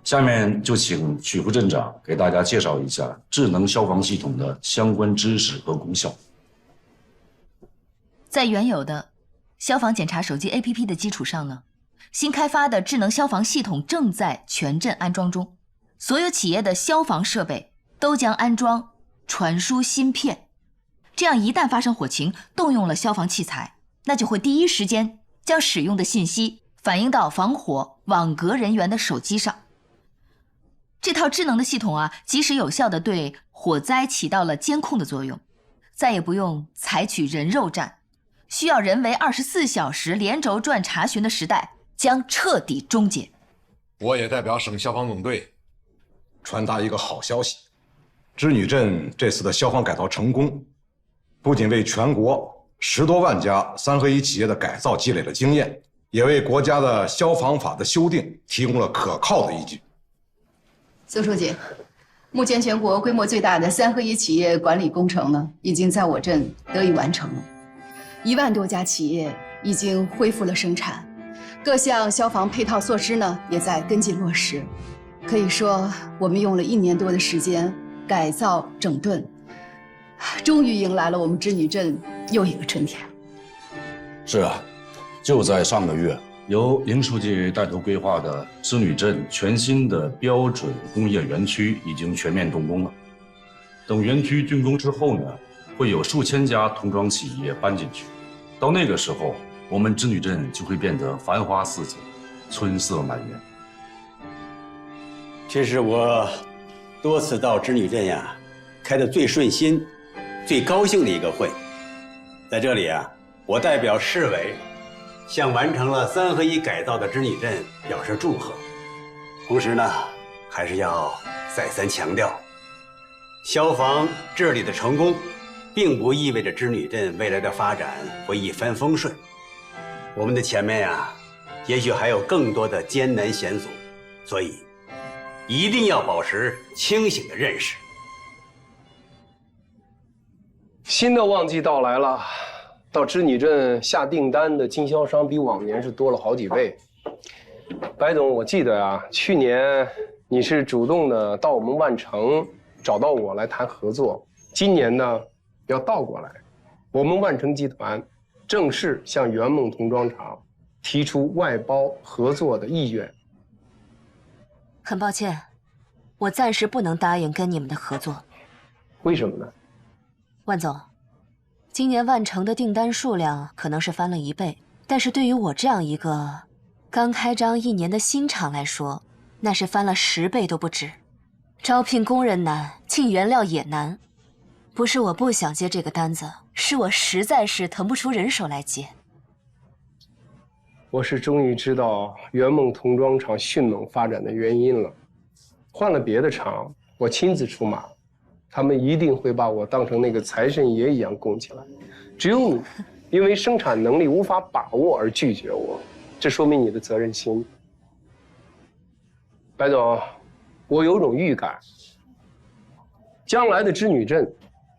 下面就请许副镇长给大家介绍一下智能消防系统的相关知识和功效。在原有的消防检查手机 APP 的基础上呢，新开发的智能消防系统正在全镇安装中，所有企业的消防设备都将安装传输芯片，这样一旦发生火情，动用了消防器材，那就会第一时间将使用的信息反映到防火网格人员的手机上。这套智能的系统啊，及时有效地对火灾起到了监控的作用，再也不用采取人肉战，需要人为24小时连轴转查询的时代将彻底终结。我也代表省消防总队传达一个好消息：织女镇这次的消防改造成功，不仅为全国10多万家3合1企业的改造积累了经验，也为国家的消防法的修订提供了可靠的依据。苏书记，目前全国规模最大的3合1企业管理工程呢，已经在我镇得以完成了，1万多家企业已经恢复了生产，各项消防配套措施呢也在跟进落实。可以说，我们用了1年多的时间改造整顿，终于迎来了我们织女镇又一个春天。是啊，就在上个月，由林书记带头规划的织女镇全新的标准工业园区已经全面动工了。等园区竣工之后呢，会有数千家童装企业搬进去。到那个时候，我们织女镇就会变得繁花似锦，春色满园。这是我多次到织女镇呀开的最顺心、最高兴的一个会。在这里啊，我代表市委向完成了3合1改造的织女镇表示祝贺。同时呢，还是要再三强调，消防治理的成功，并不意味着织女镇未来的发展会一帆风顺。我们的前面呀，也许还有更多的艰难险阻，所以一定要保持清醒的认识。新的旺季到来了，到织女镇下订单的经销商比往年是多了好几倍。白总，我记得啊，去年你是主动的到我们万城找到我来谈合作，今年呢要倒过来，我们万城集团正式向圆梦童装厂提出外包合作的意愿。很抱歉，我暂时不能答应跟你们的合作。为什么呢？万总，今年万城的订单数量可能是翻了1倍，但是对于我这样一个刚开张1年的新厂来说，那是翻了10倍都不止。招聘工人难，进原料也难。不是我不想接这个单子，是我实在是腾不出人手来接。我是终于知道圆梦童装厂迅猛发展的原因了。换了别的厂，我亲自出马，他们一定会把我当成那个财神爷一样供起来。只有你，因为生产能力无法把握而拒绝我，这说明你的责任心。白总，我有种预感，将来的织女镇，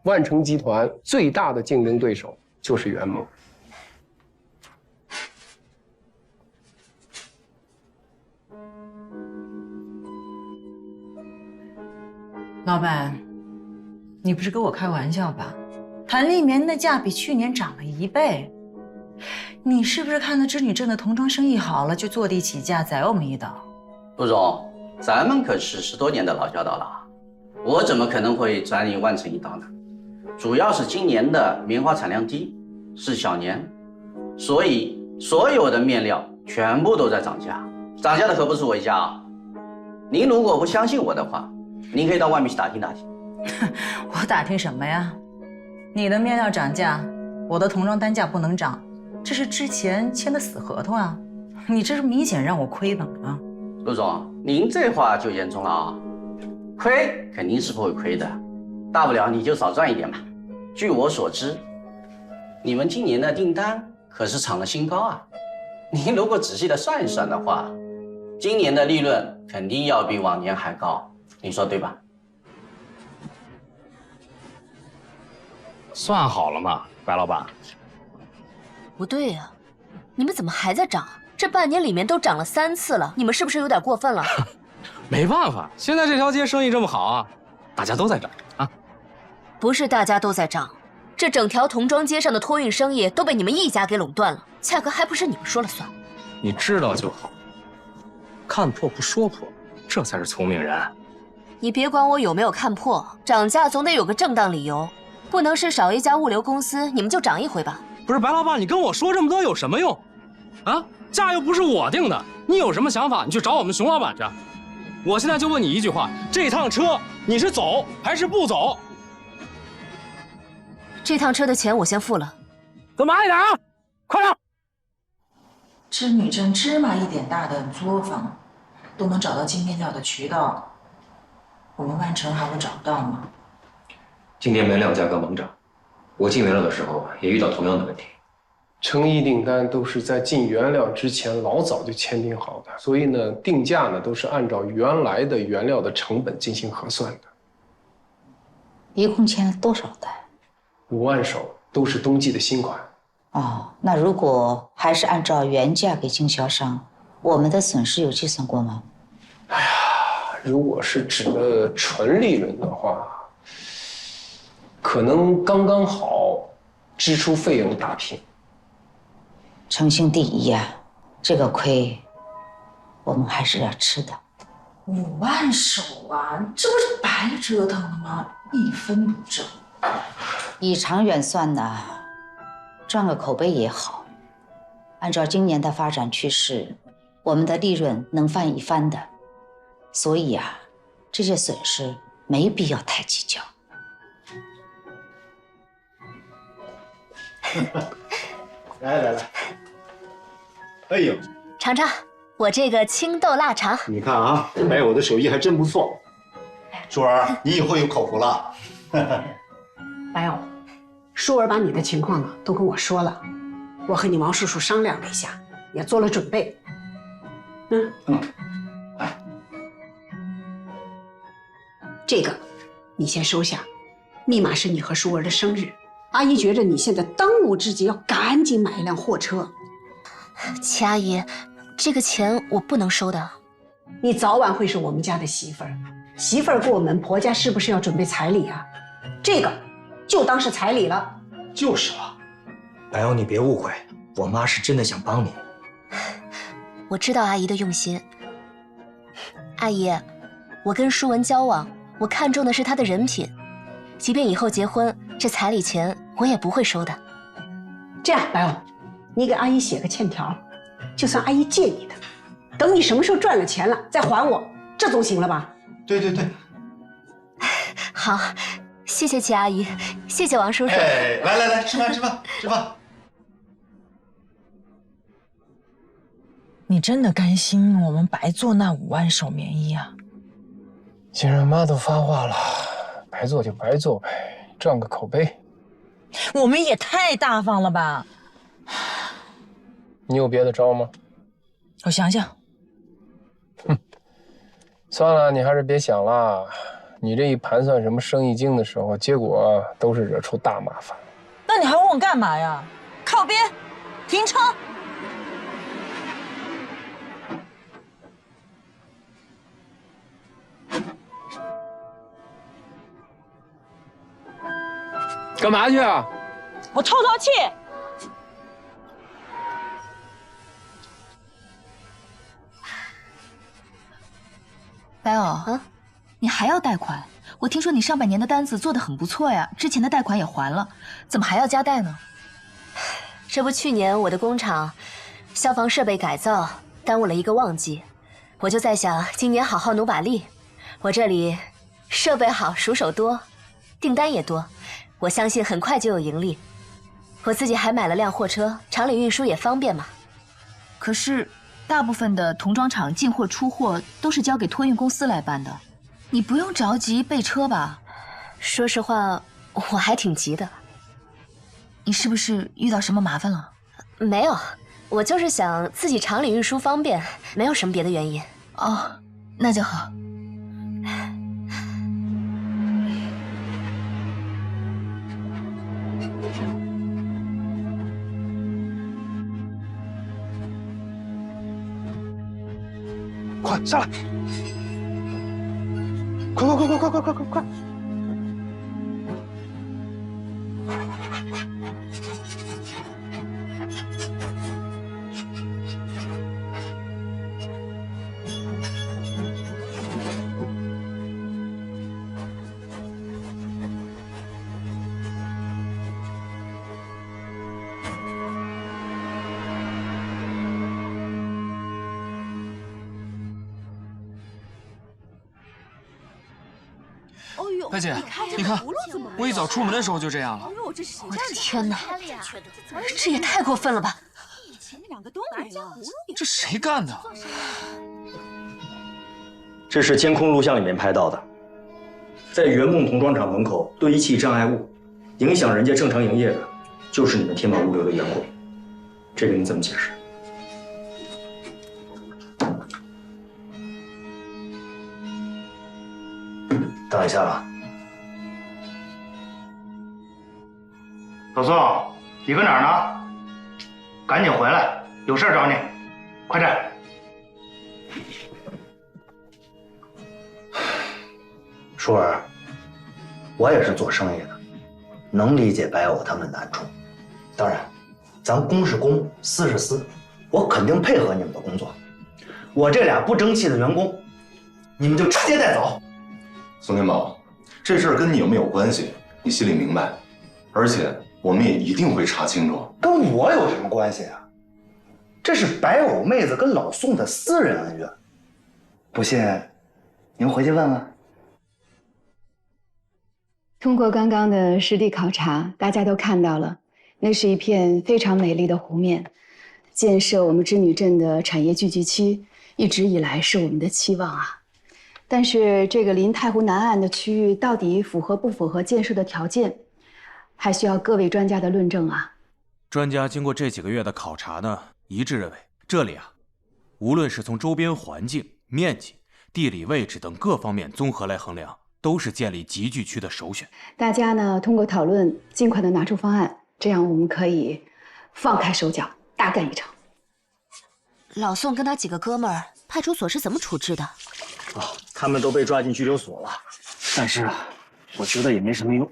万城集团最大的竞争对手就是圆梦。老板，你不是跟我开玩笑吧？弹力棉的价比去年涨了1倍，你是不是看到织女镇的童装生意好了，就坐地起价宰我们一刀？陆总，咱们可是10多年的老交道了，我怎么可能会宰你万城一刀呢？主要是今年的棉花产量低，是小年，所以所有的面料全部都在涨价，涨价的可不是我一家啊。您如果不相信我的话，您可以到外面去打听打听。我打听什么呀？你的面料涨价，我的童装单价不能涨，这是之前签的死合同啊！你这是明显让我亏本啊！陆总，您这话就严重了啊！亏肯定是不会亏的，大不了你就少赚一点嘛。据我所知，你们今年的订单可是创了新高啊！您如果仔细的算一算的话，今年的利润肯定要比往年还高，你说对吧？算好了嘛，白老板。不对呀，你们怎么还在涨？这半年里面都涨了3次了，你们是不是有点过分了？没办法，现在这条街生意这么好啊，大家都在涨啊。不是大家都在涨，这整条童装街上的托运生意都被你们一家给垄断了，价格还不是你们说了算。你知道就好，看破不说破，这才是聪明人。你别管我有没有看破，涨价总得有个正当理由，不能是少一家物流公司你们就涨一回吧？不是白老板，你跟我说这么多有什么用？啊，价又不是我定的，你有什么想法你去找我们熊老板去。我现在就问你一句话，这趟车你是走还是不走？这趟车的钱我先付了。怎么还点啊？快点！织女镇芝麻一点大的作坊，都能找到进面料的渠道，我们万城还会找不到吗？今年煤料价格猛涨，我进原料的时候也遇到同样的问题。成衣订单都是在进原料之前老早就签订好的，所以呢，定价呢都是按照原来的原料的成本进行核算的。一共签了多少单？5万手，都是冬季的新款。哦，那如果还是按照原价给经销商，我们的损失有计算过吗？哎呀，如果是指的纯利润的话，可能刚刚好支出费用打平。诚信第一呀，这个亏我们还是要吃的。5万手啊，这不是白折腾了吗？一分不挣。以长远算呢，赚个口碑也好。按照今年的发展趋势，我们的利润能翻一番的。所以啊，这些损失没必要太计较。来，哎呦，尝尝我这个青豆腊肠。你看啊，白友的手艺还真不错。舒儿，你以后有口福了。白友，舒儿把你的情况呢都跟我说了，我和你王叔叔商量了一下，也做了准备。这个你先收下，密码是你和舒儿的生日。阿姨觉着你现在当务之急要赶紧买一辆货车。齐阿姨，这个钱我不能收的。你早晚会是我们家的媳妇儿，媳妇儿过门，婆家是不是要准备彩礼啊？这个就当是彩礼了。就是了，白友你别误会，我妈是真的想帮你。我知道阿姨的用心。阿姨，我跟舒文交往，我看中的是她的人品，即便以后结婚，这彩礼钱我也不会收的。这样，白友，你给阿姨写个欠条，就算阿姨借你的，等你什么时候赚了钱了再还我，这总行了吧？对。好，谢谢齐阿姨，谢谢王叔叔。哎，来，吃饭。你真的甘心我们白做那5万手棉衣啊？既然妈都发话了，白做就白做呗，赚个口碑。我们也太大方了吧？你有别的招吗？我想想。算了，你还是别想了。你这一盘算什么生意经的时候，结果都是惹出大麻烦。那你还问我干嘛呀？靠边，停车！干嘛去啊？我透透气。白偶，你还要贷款？我听说你上半年的单子做得很不错呀，之前的贷款也还了，怎么还要加贷呢？这不，去年我的工厂消防设备改造耽误了一个旺季，我就在想今年好好努把力。我这里设备好，熟手多，订单也多，我相信很快就有盈利。我自己还买了辆货车，厂里运输也方便嘛。可是大部分的童装厂进货出货都是交给托运公司来办的，你不用着急备车吧？说实话，我还挺急的。你是不是遇到什么麻烦了？没有，我就是想自己厂里运输方便，没有什么别的原因。哦，那就好。快下来！快！白姐，你看，我一早出门的时候就这样了。我的天哪，这也太过分了吧！这谁干的？这是监控录像里面拍到的，在圆梦童装厂门口堆砌障碍物，影响人家正常营业的，就是你们天宝物流的员工。这个你怎么解释？等一下吧。老宋，你搁哪儿呢？赶紧回来，有事找你，快点！舒儿，我也是做生意的，能理解白偶他们的难处。当然，咱公是公，私是私，我肯定配合你们的工作。我这俩不争气的员工，你们就直接带走。宋天宝，这事儿跟你们有关系，你心里明白，而且我们也一定会查清楚。跟我有什么关系啊？这是白偶妹子跟老宋的私人恩怨，不信您回去问问。通过刚刚的实地考察，大家都看到了，那是一片非常美丽的湖面。建设我们织女镇的产业聚集区，一直以来是我们的期望啊。但是这个临太湖南岸的区域到底符合不符合建设的条件，还需要各位专家的论证啊。专家经过这几个月的考察呢，一致认为这里啊，无论是从周边环境、面积、地理位置等各方面综合来衡量，都是建立集聚区的首选。大家呢通过讨论，尽快的拿出方案，这样我们可以放开手脚，大干一场。老宋跟他几个哥们儿，派出所是怎么处置的？他们都被抓进拘留所了，但是我觉得也没什么用。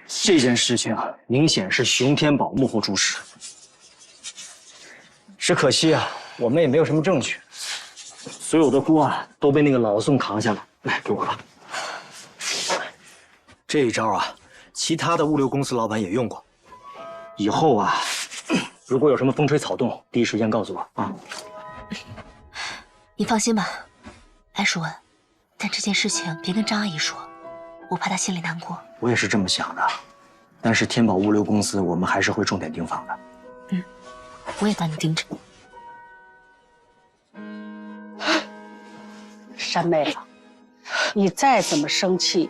这件事情啊，明显是熊天宝幕后主使。只可惜啊，我们也没有什么证据，所有的锅啊都被那个老宋扛下了。来，给我吧。这一招啊，其他的物流公司老板也用过。以后啊，如果有什么风吹草动，第一时间告诉我啊。你放心吧，艾淑文，但这件事情别跟张阿姨说，我怕她心里难过。我也是这么想的，但是天宝物流公司我们还是会重点盯防的。我也帮你盯着。山妹啊，你再怎么生气，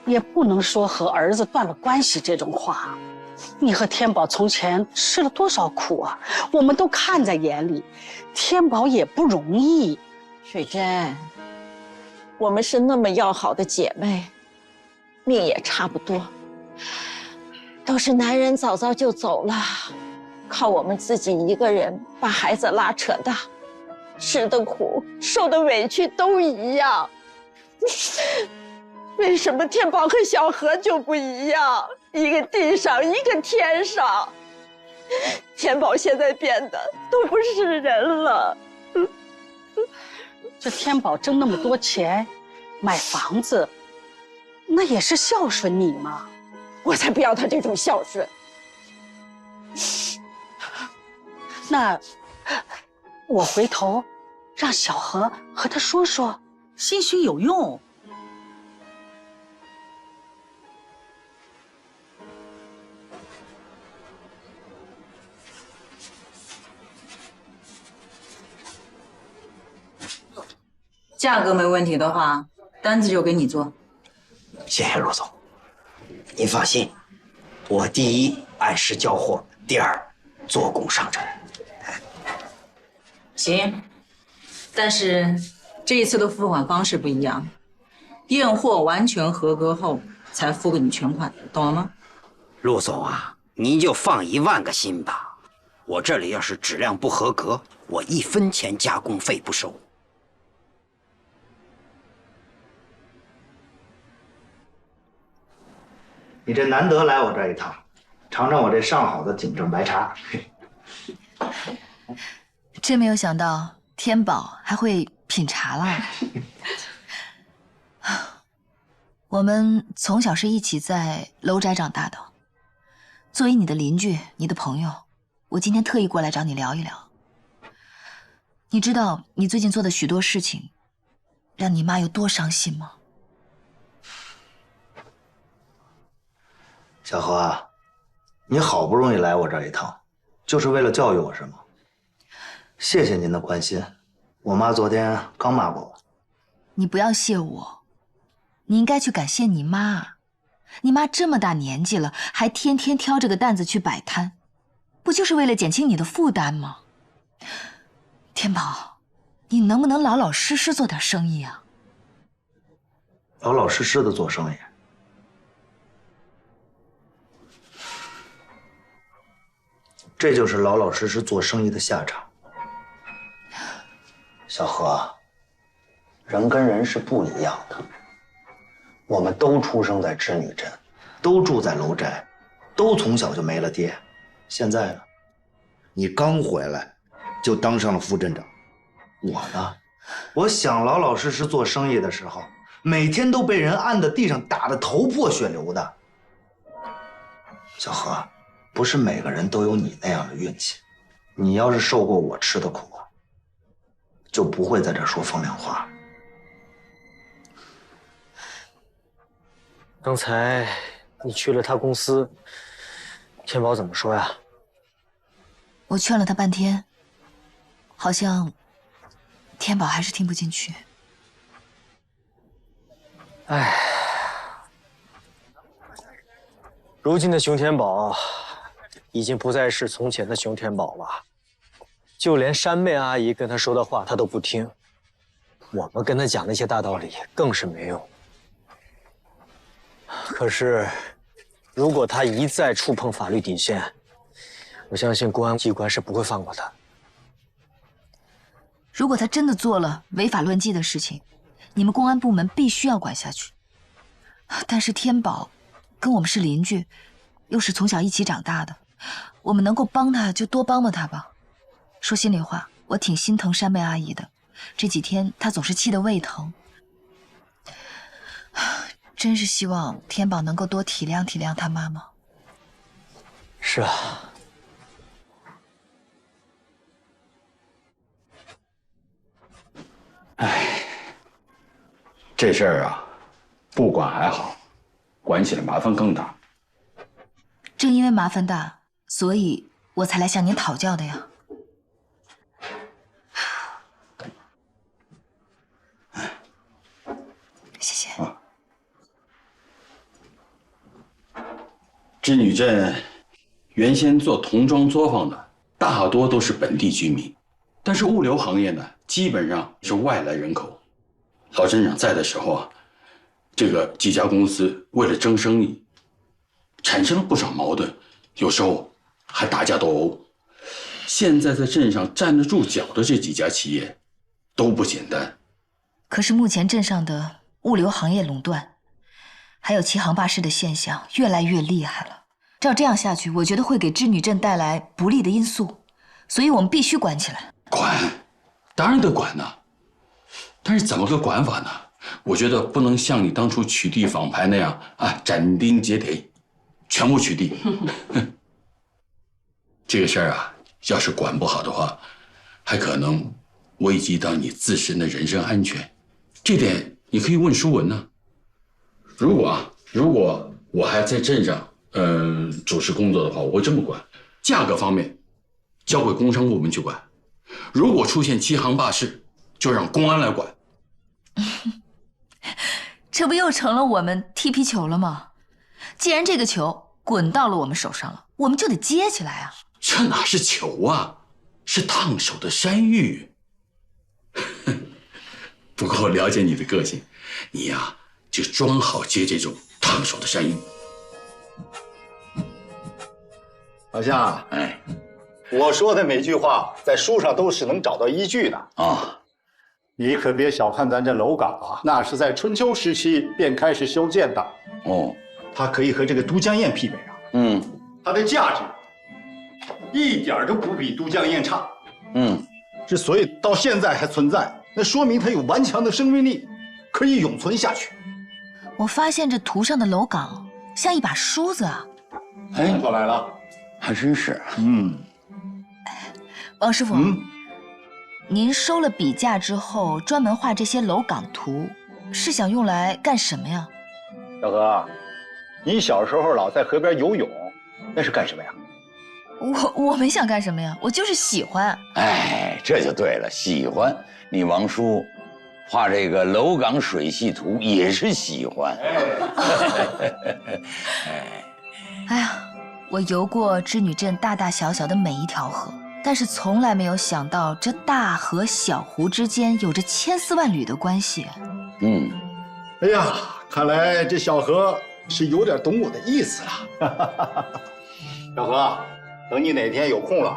也不能说和儿子断了关系这种话。你和天宝从前吃了多少苦啊，我们都看在眼里。天宝也不容易。水珍，我们是那么要好的姐妹，命也差不多，都是男人早早就走了，靠我们自己一个人把孩子拉扯大，吃的苦受的委屈都一样。为什么天宝和小何就不一样？一个地上，一个天上。天宝现在变得都不是人了。这天宝挣那么多钱，买房子，那也是孝顺你嘛。我才不要他这种孝顺。那我回头让小何和他说说，兴许有用。价格没问题的话，单子就给你做。谢谢陆总，您放心，我第一按时交货，第二做工上阵。行，但是这一次的付款方式不一样，验货完全合格后才付给你全款，懂了吗？陆总啊，您就放10000个心吧。我这里要是质量不合格，我1分钱加工费不收。你这难得来我这一趟，尝尝我这上好的景正白茶。真没有想到天宝还会品茶啦。我们从小是一起在楼宅长大的，作为你的邻居，你的朋友，我今天特意过来找你聊一聊。你知道你最近做的许多事情，让你妈有多伤心吗？小何啊，你好不容易来我这一趟，就是为了教育我是吗？谢谢您的关心，我妈昨天刚骂过我。你不要谢我，你应该去感谢你妈。你妈这么大年纪了，还天天挑着个担子去摆摊，不就是为了减轻你的负担吗？天宝，你能不能老老实实做点生意啊？老老实实的做生意。这就是老老实实做生意的下场。小何，人跟人是不一样的。我们都出生在织女镇，都住在楼宅，都从小就没了爹。现在呢，你刚回来就当上了副镇长。我呢，我想老老实实做生意的时候，每天都被人按在地上打得头破血流的。小何，不是每个人都有你那样的运气。你要是受过我吃的苦，就不会在这说风凉话。刚才你去了他公司，天宝怎么说呀？我劝了他半天，好像天宝还是听不进去。哎，如今的熊天宝已经不再是从前的熊天宝了，就连山妹阿姨跟他说的话他都不听，我们跟他讲那些大道理更是没用。可是，如果他一再触碰法律底线，我相信公安机关是不会放过他。如果他真的做了违法乱纪的事情，你们公安部门必须要管下去。但是天宝跟我们是邻居，又是从小一起长大的，我们能够帮他就多帮帮他吧。说心里话，我挺心疼山妹阿姨的，这几天她总是气得胃疼。真是希望天宝能够多体谅体谅他妈妈。是啊。哎，这事儿啊，不管还好，管起来麻烦更大。正因为麻烦大，所以我才来向您讨教的呀。谢谢。织女镇原先做童装作坊的大多都是本地居民，但是物流行业呢，基本上是外来人口。老镇长在的时候啊，这个几家公司为了争生意，产生了不少矛盾，有时候还打架斗殴。现在在镇上站得住脚的这几家企业都不简单。可是目前镇上的物流行业垄断，还有欺行霸市的现象越来越厉害了。照这样下去，我觉得会给织女镇带来不利的因素，所以我们必须管起来。管，当然得管呐。但是怎么个管法呢？我觉得不能像你当初取缔仿牌那样啊，斩钉截铁，全部取缔。这个事儿啊，要是管不好的话，还可能危及到你自身的人身安全。这点你可以问舒文呢。如果我还在镇上主持工作的话，我会这么管：价格方面交给工商部门去管，如果出现欺行霸市，就让公安来管。这不又成了我们踢皮球了吗？既然这个球滚到了我们手上了，我们就得接起来啊！这哪是球啊，是烫手的山芋。不过我了解你的个性，你呀就装好接这种烫手的山芋。老夏，哎，我说的每句话在书上都是能找到依据的啊。你可别小看咱这楼岗啊，那是在春秋时期便开始修建的。哦，它可以和这个都江堰媲美啊。嗯，它的价值一点都不比都江堰差。嗯，之所以到现在还存在，那说明它有顽强的生命力，可以永存下去。我发现这图上的楼岗像一把梳子啊。哎，过来了，还真是。王师傅。您收了笔架之后，专门画这些楼岗图，是想用来干什么呀？小何，你小时候老在河边游泳，那是干什么呀？我没想干什么呀，我就是喜欢。哎，这就对了，喜欢。你王叔画这个楼岗水系图也是喜欢。哎呀，我游过织女镇大大小小的每一条河。但是从来没有想到，这大河小湖之间有着千丝万缕的关系。哎呀，看来这小何是有点懂我的意思了。小何，等你哪天有空了，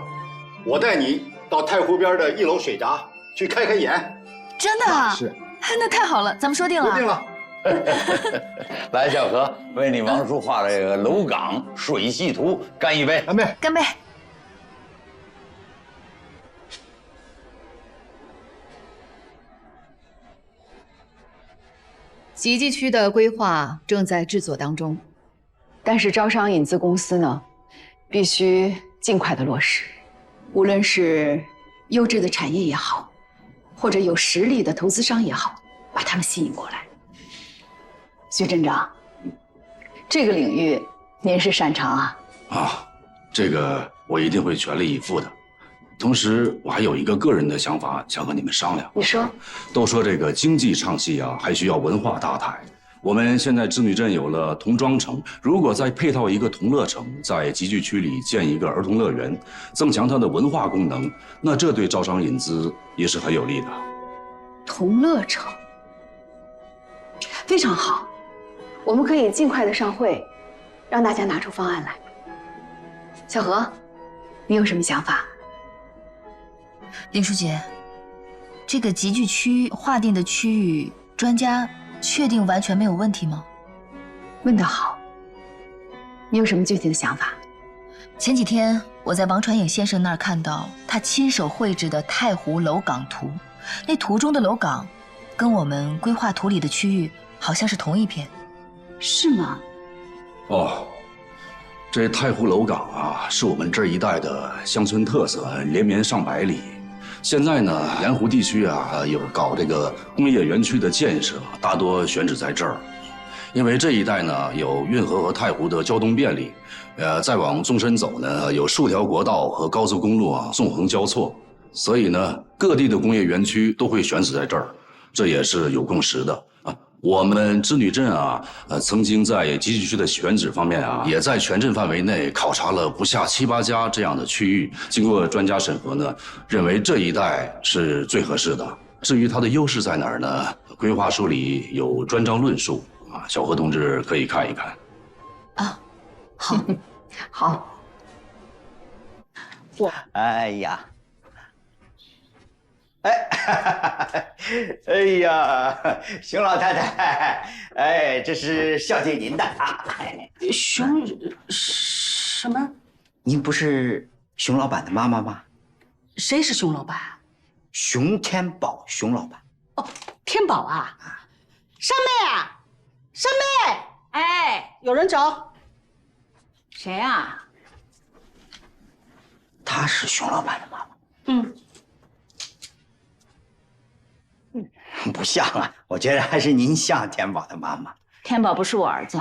我带你到太湖边的1楼水闸去开开眼。真的啊？是。那太好了，咱们说定了。说定了。来，小何，为你王叔画这个楼岗水系图干一杯！干杯！干杯！集集区的规划正在制作当中，但是招商引资公司呢，必须尽快的落实。无论是优质的产业也好，或者有实力的投资商也好，把他们吸引过来。薛镇长，这个领域您是擅长啊？啊，这个我一定会全力以赴的。同时，我还有一个个人的想法，想和你们商量。你说。都说这个经济唱戏啊，还需要文化搭台。我们现在织女镇有了童装城，如果再配套一个童乐城，在集聚区里建一个儿童乐园，增强它的文化功能，那这对招商引资也是很有利的。童乐城非常好，我们可以尽快的上会，让大家拿出方案来。小何，你有什么想法？林书记，这个集聚区划定的区域，专家确定完全没有问题吗？问得好，你有什么具体的想法？前几天我在王传颖先生那儿看到他亲手绘制的太湖楼岗图，那图中的楼岗跟我们规划图里的区域好像是同一片。是吗？哦，这太湖楼岗啊，是我们这一带的乡村特色，连绵上百里。现在呢，沿湖地区啊有搞这个工业园区的建设，大多选址在这儿，因为这一带呢有运河和太湖的交通便利，再往纵深走呢有数条国道和高速公路啊纵横交错，所以呢各地的工业园区都会选址在这儿，这也是有共识的啊。我们织女镇啊，曾经在集聚区的选址方面啊，也在全镇范围内考察了不下7、8家这样的区域。经过专家审核呢，认为这一带是最合适的。至于它的优势在哪儿呢？规划书里有专章论述啊，小何同志可以看一看。啊，好，好。哎呀。哎呀，熊老太太，哎，这是孝敬您的啊。熊什么？您不是熊老板的妈妈吗？谁是熊老板？熊天宝，熊老板。哦，天宝啊！山妹啊，山妹，哎，有人找。谁啊？她是熊老板的妈妈。不像啊，我觉得还是您像天宝的妈妈。天宝不是我儿子，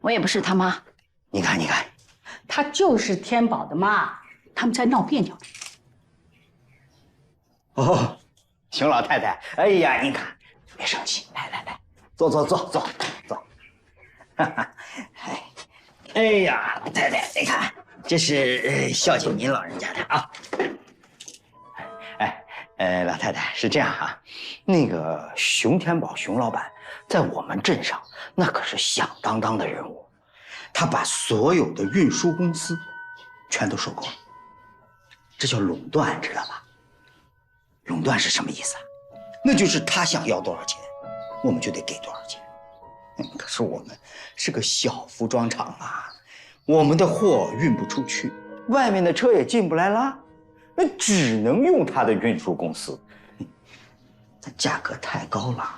我也不是他妈。你看，你看，她就是天宝的妈，他们在闹别扭。哦，熊老太太，哎呀，你看别生气，来，坐。哎呀，老太太，你看，这是孝敬您老人家的啊。老太太是这样哈，那个熊天宝熊老板在我们镇上那可是响当当的人物，他把所有的运输公司全都收购了，这叫垄断，知道吧？垄断是什么意思啊？那就是他想要多少钱，我们就得给多少钱。可是我们是个小服装厂啊，我们的货运不出去，外面的车也进不来了，那只能用他的运输公司。那价格太高了，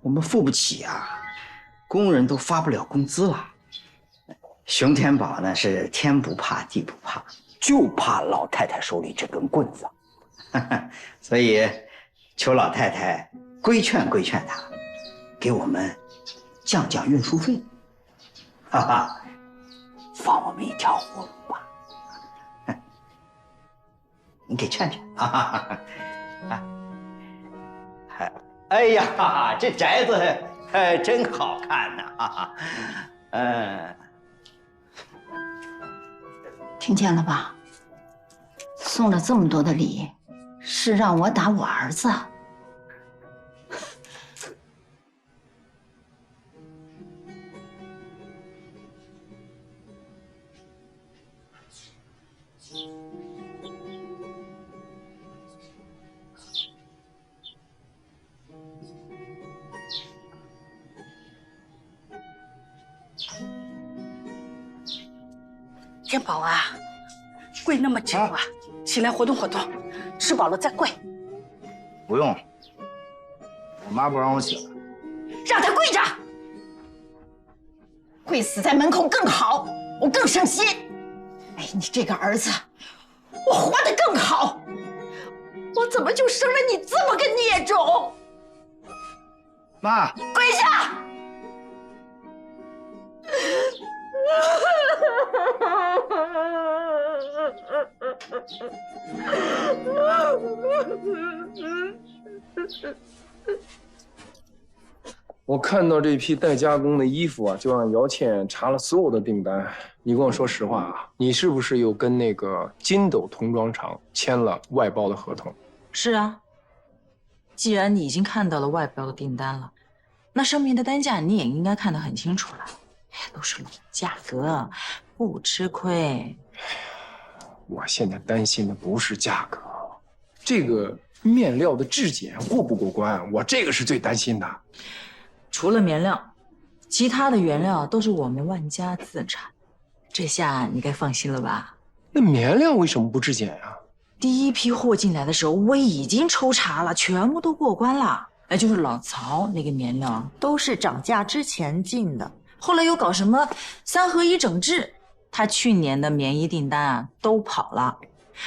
我们付不起啊，工人都发不了工资了。熊天宝呢是天不怕地不怕，就怕老太太手里这根棍子，所以求老太太规劝规劝他，给我们降降运输费，放我们一条活路吧。你给劝劝啊！哎呀，这宅子真好看呐！听见了吧？送了这么多的礼，是让我打我儿子。天宝啊，跪那么久啊，起来活动活动，吃饱了再跪。不用，我妈不让我起来。让他跪着，跪死在门口更好，我更省心。哎，你这个儿子，我活得更好，我怎么就生了你这么个孽种？妈，跪下！我看到这批待加工的衣服啊，就让姚倩查了所有的订单。你跟我说实话啊，你是不是又跟那个金斗童装厂签了外包的合同？是啊，既然你已经看到了外包的订单了，那上面的单价你也应该看得很清楚了，都是老价格，不吃亏。我现在担心的不是价格，这个面料的质检过不过关，我这个是最担心的。除了面料，其他的原料都是我们万家自产，这下你该放心了吧？那面料为什么不质检呀？第一批货进来的时候，我已经抽查了，全部都过关了。哎，就是老曹那个面料都是涨价之前进的，后来又搞什么3合1整治，他去年的棉衣订单啊都跑了，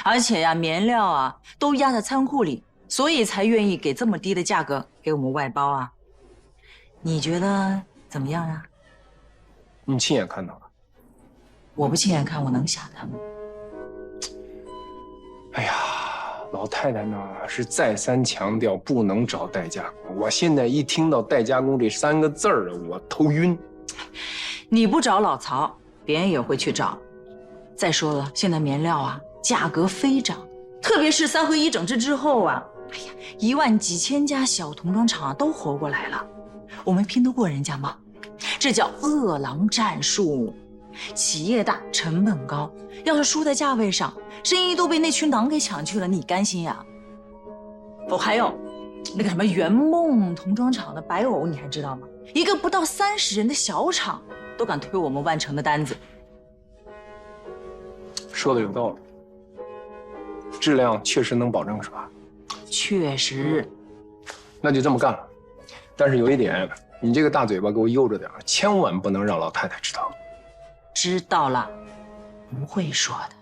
而且呀棉料啊都压在仓库里，所以才愿意给这么低的价格给我们外包啊。你觉得怎么样啊？你亲眼看到了？我不亲眼看，我能想的。哎呀，老太太呢是再三强调不能找代加工，我现在一听到代加工这3个字儿，我头晕。你不找老曹，别人也会去找。再说了，现在棉料啊价格飞涨，特别是3合1整治之后啊，哎呀，1万几千家小童装厂都活过来了，我们拼得过人家吗？这叫饿狼战术。企业大，成本高，要是输在价位上，生意都被那群狼给抢去了，你甘心呀？哦，还有那个什么圆梦童装厂的白藕，你还知道吗？一个不到30人的小厂都敢推我们万城的单子。说的有道理，质量确实能保证是吧？确实。那就这么干了。但是有一点，你这个大嘴巴给我悠着点，千万不能让老太太知道。知道了，不会说的。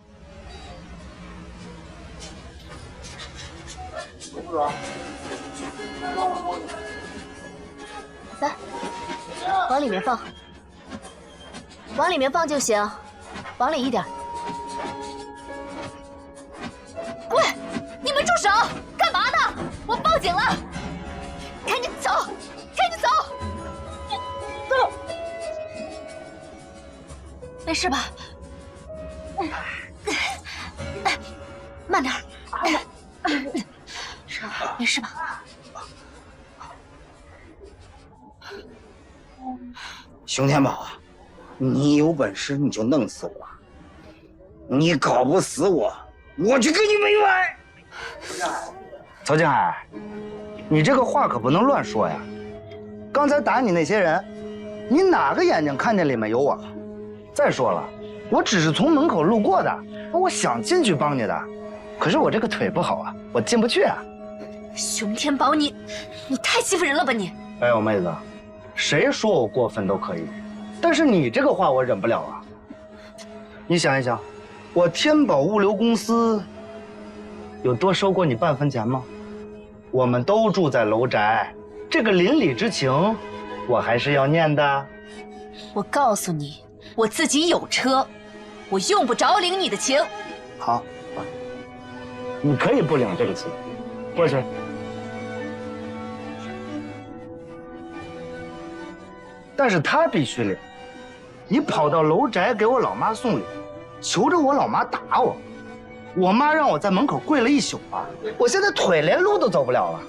来，往里面放，往里面放就行，往里一点。喂，你们住手！干嘛呢？我报警了，赶紧走！事吧？慢点，没事吧？熊天宝啊，你有本事你就弄死我，你搞不死我，我去跟你没完！曹静海，你这个话可不能乱说呀！刚才打你那些人，你哪个眼睛看见里面有我了？再说了，我只是从门口路过的，我想进去帮你的，可是我这个腿不好啊，我进不去啊。熊天宝，你太欺负人了吧你！哎呦，妹子，谁说我过分都可以，但是你这个话我忍不了啊。你想一想，我天宝物流公司有多收过你半分钱吗？我们都住在楼宅，这个邻里之情，我还是要念的。我告诉你，我自己有车，我用不着领你的情。好，你可以不领这个情，过去。但是他必须领。你跑到楼宅给我老妈送礼，求着我老妈打我，我妈让我在门口跪了一宿啊！我现在腿连路都走不了了。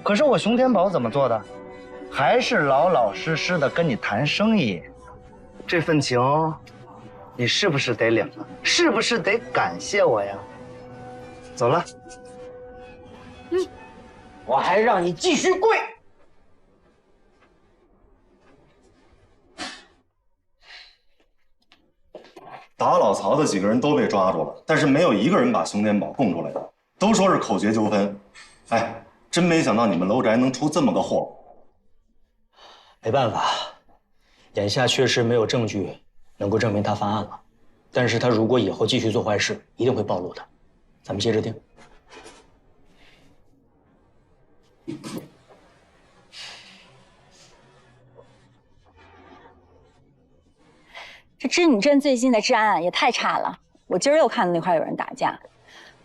可是我熊天宝怎么做的？还是老老实实的跟你谈生意。这份情，你是不是得领了？是不是得感谢我呀？走了。我还让你继续跪。打老曹的几个人都被抓住了，但是没有一个人把熊天宝供出来的，都说是口诀纠纷。哎，真没想到你们楼宅能出这么个祸。没办法，眼下确实没有证据能够证明他犯案了，但是他如果以后继续做坏事，一定会暴露的。咱们接着听。这织女镇最近的治安也太差了，我今儿又看到那块有人打架，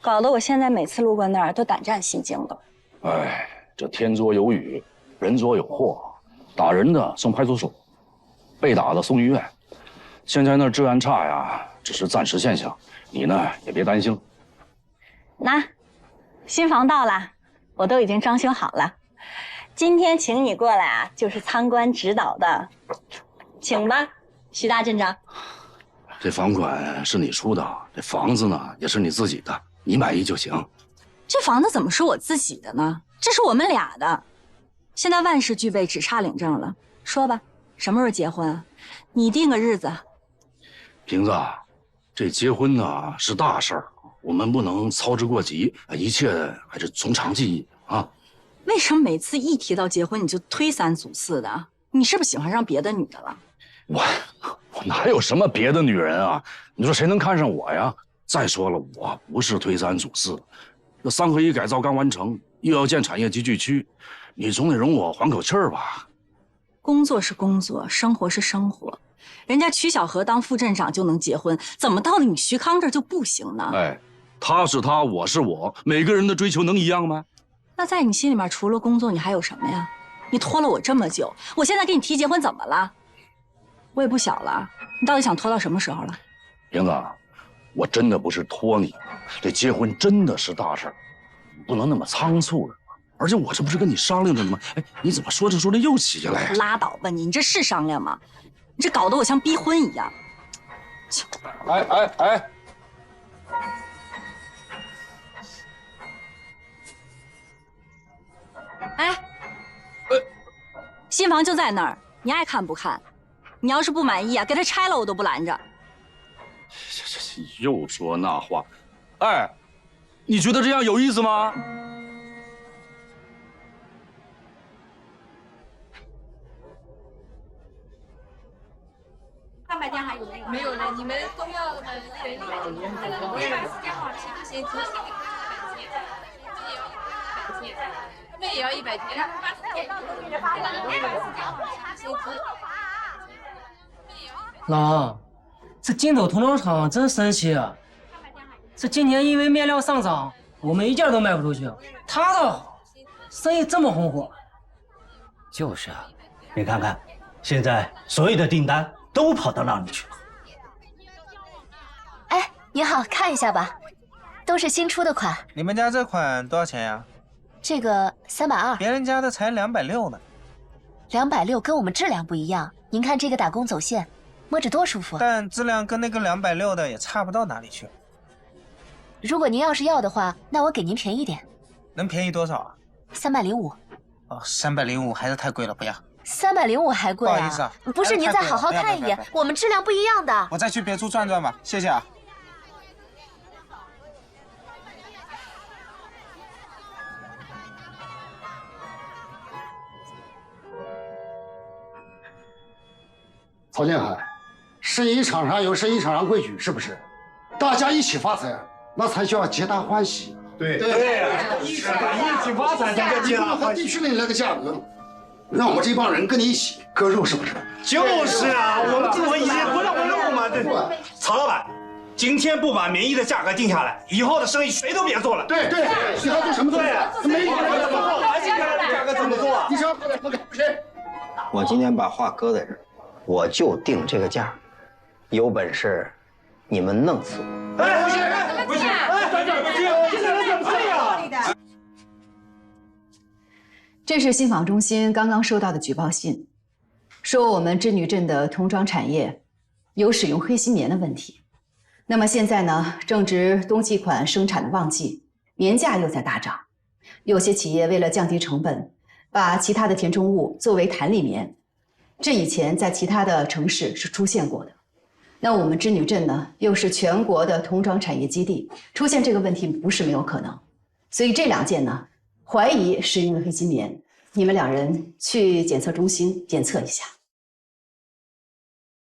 搞得我现在每次路过那儿都胆战心惊的。哎，这天作有雨，人作有祸，打人的送派出所，被打的送医院。现在那治安差呀，只是暂时现象，你呢也别担心。那，新房到了，我都已经装修好了，今天请你过来啊，就是参观指导的，请吧。徐大镇长，这房款是你出的，这房子呢也是你自己的，你满意就行。这房子怎么是我自己的呢？这是我们俩的。现在万事俱备，只差领证了。说吧，什么时候结婚啊？你定个日子。瓶子，这结婚呢是大事儿，我们不能操之过急，一切还是从长计议啊。为什么每次一提到结婚你就推三阻四的？你是不是喜欢上别的女的了？我哪有什么别的女人啊？你说谁能看上我呀？再说了，我不是推三阻四，这3合1改造刚完成，又要建产业集聚区，你总得容我缓口气儿吧？工作是工作，生活是生活。人家曲小河当副镇长就能结婚，怎么到了你徐康这儿就不行呢？哎，他是他，我是我，每个人的追求能一样吗？那在你心里面，除了工作，你还有什么呀？你拖了我这么久，我现在给你提结婚怎么了？我也不小了，你到底想拖到什么时候了？瓶子，我真的不是拖你，这结婚真的是大事儿，不能那么仓促的。而且我这不是跟你商量着呢吗？哎，你怎么说着说着又起来呀？拉倒吧你这是商量吗？你这搞得我像逼婚一样。哎！新房就在那儿，你爱看不看？你要是不满意啊，给它拆了我都不拦着。这又说那话，哎，你觉得这样有意思吗？300天还有没有？没有了，你们都要100天。我也把时间好了，先提醒你们100天，他们也要100天，他们也要100天，到时候给发了，我也把时间好了，先提。老王，这金斗童装厂真神奇啊！这今年因为面料上涨，我们一件都卖不出去，他倒好，生意这么红火。就是啊，你看看，现在所有的订单都跑到那里去了。你好，看一下吧，都是新出的款。你们家这款多少钱呀？这个320，别人家的才260呢。260跟我们质量不一样。您看这个打工走线，摸着多舒服啊。但质量跟那个260的也差不到哪里去。如果您要是要的话，那我给您便宜点。能便宜多少啊？305。哦，305还是太贵了，不要。305还贵啊？不好意思啊，不是，您再好好看一眼，我们质量不一样的。我再去别处转转吧，谢谢啊。曹建海，生意场上有生意场上规矩，是不是？大家一起发财，那才叫皆大欢喜。对，一起发财才叫皆大欢喜。地区里那个价格，让我们这帮人跟你一起割肉，是不是？就是啊，我们这么一起不让我肉嘛，对。曹老板，今天不把棉衣的价格定下来，以后的生意谁都别做了。对，以后做什么做？没有怎么做？还是价格怎么做？你说谁？我今天把话搁在这儿，我就定这个价，有本事你们弄死我！哎，不行，咱这不行，这人怎么这样？这是信访中心刚刚收到的举报信，说我们织女镇的童装产业有使用黑心棉的问题。那么现在呢，正值冬季款生产的旺季，棉价又在大涨，有些企业为了降低成本，把其他的填充物作为弹力棉，这以前在其他的城市是出现过的。那我们织女镇呢，又是全国的童装产业基地，出现这个问题不是没有可能。所以这2件呢，怀疑是因为黑心棉，你们2人去检测中心检测一下。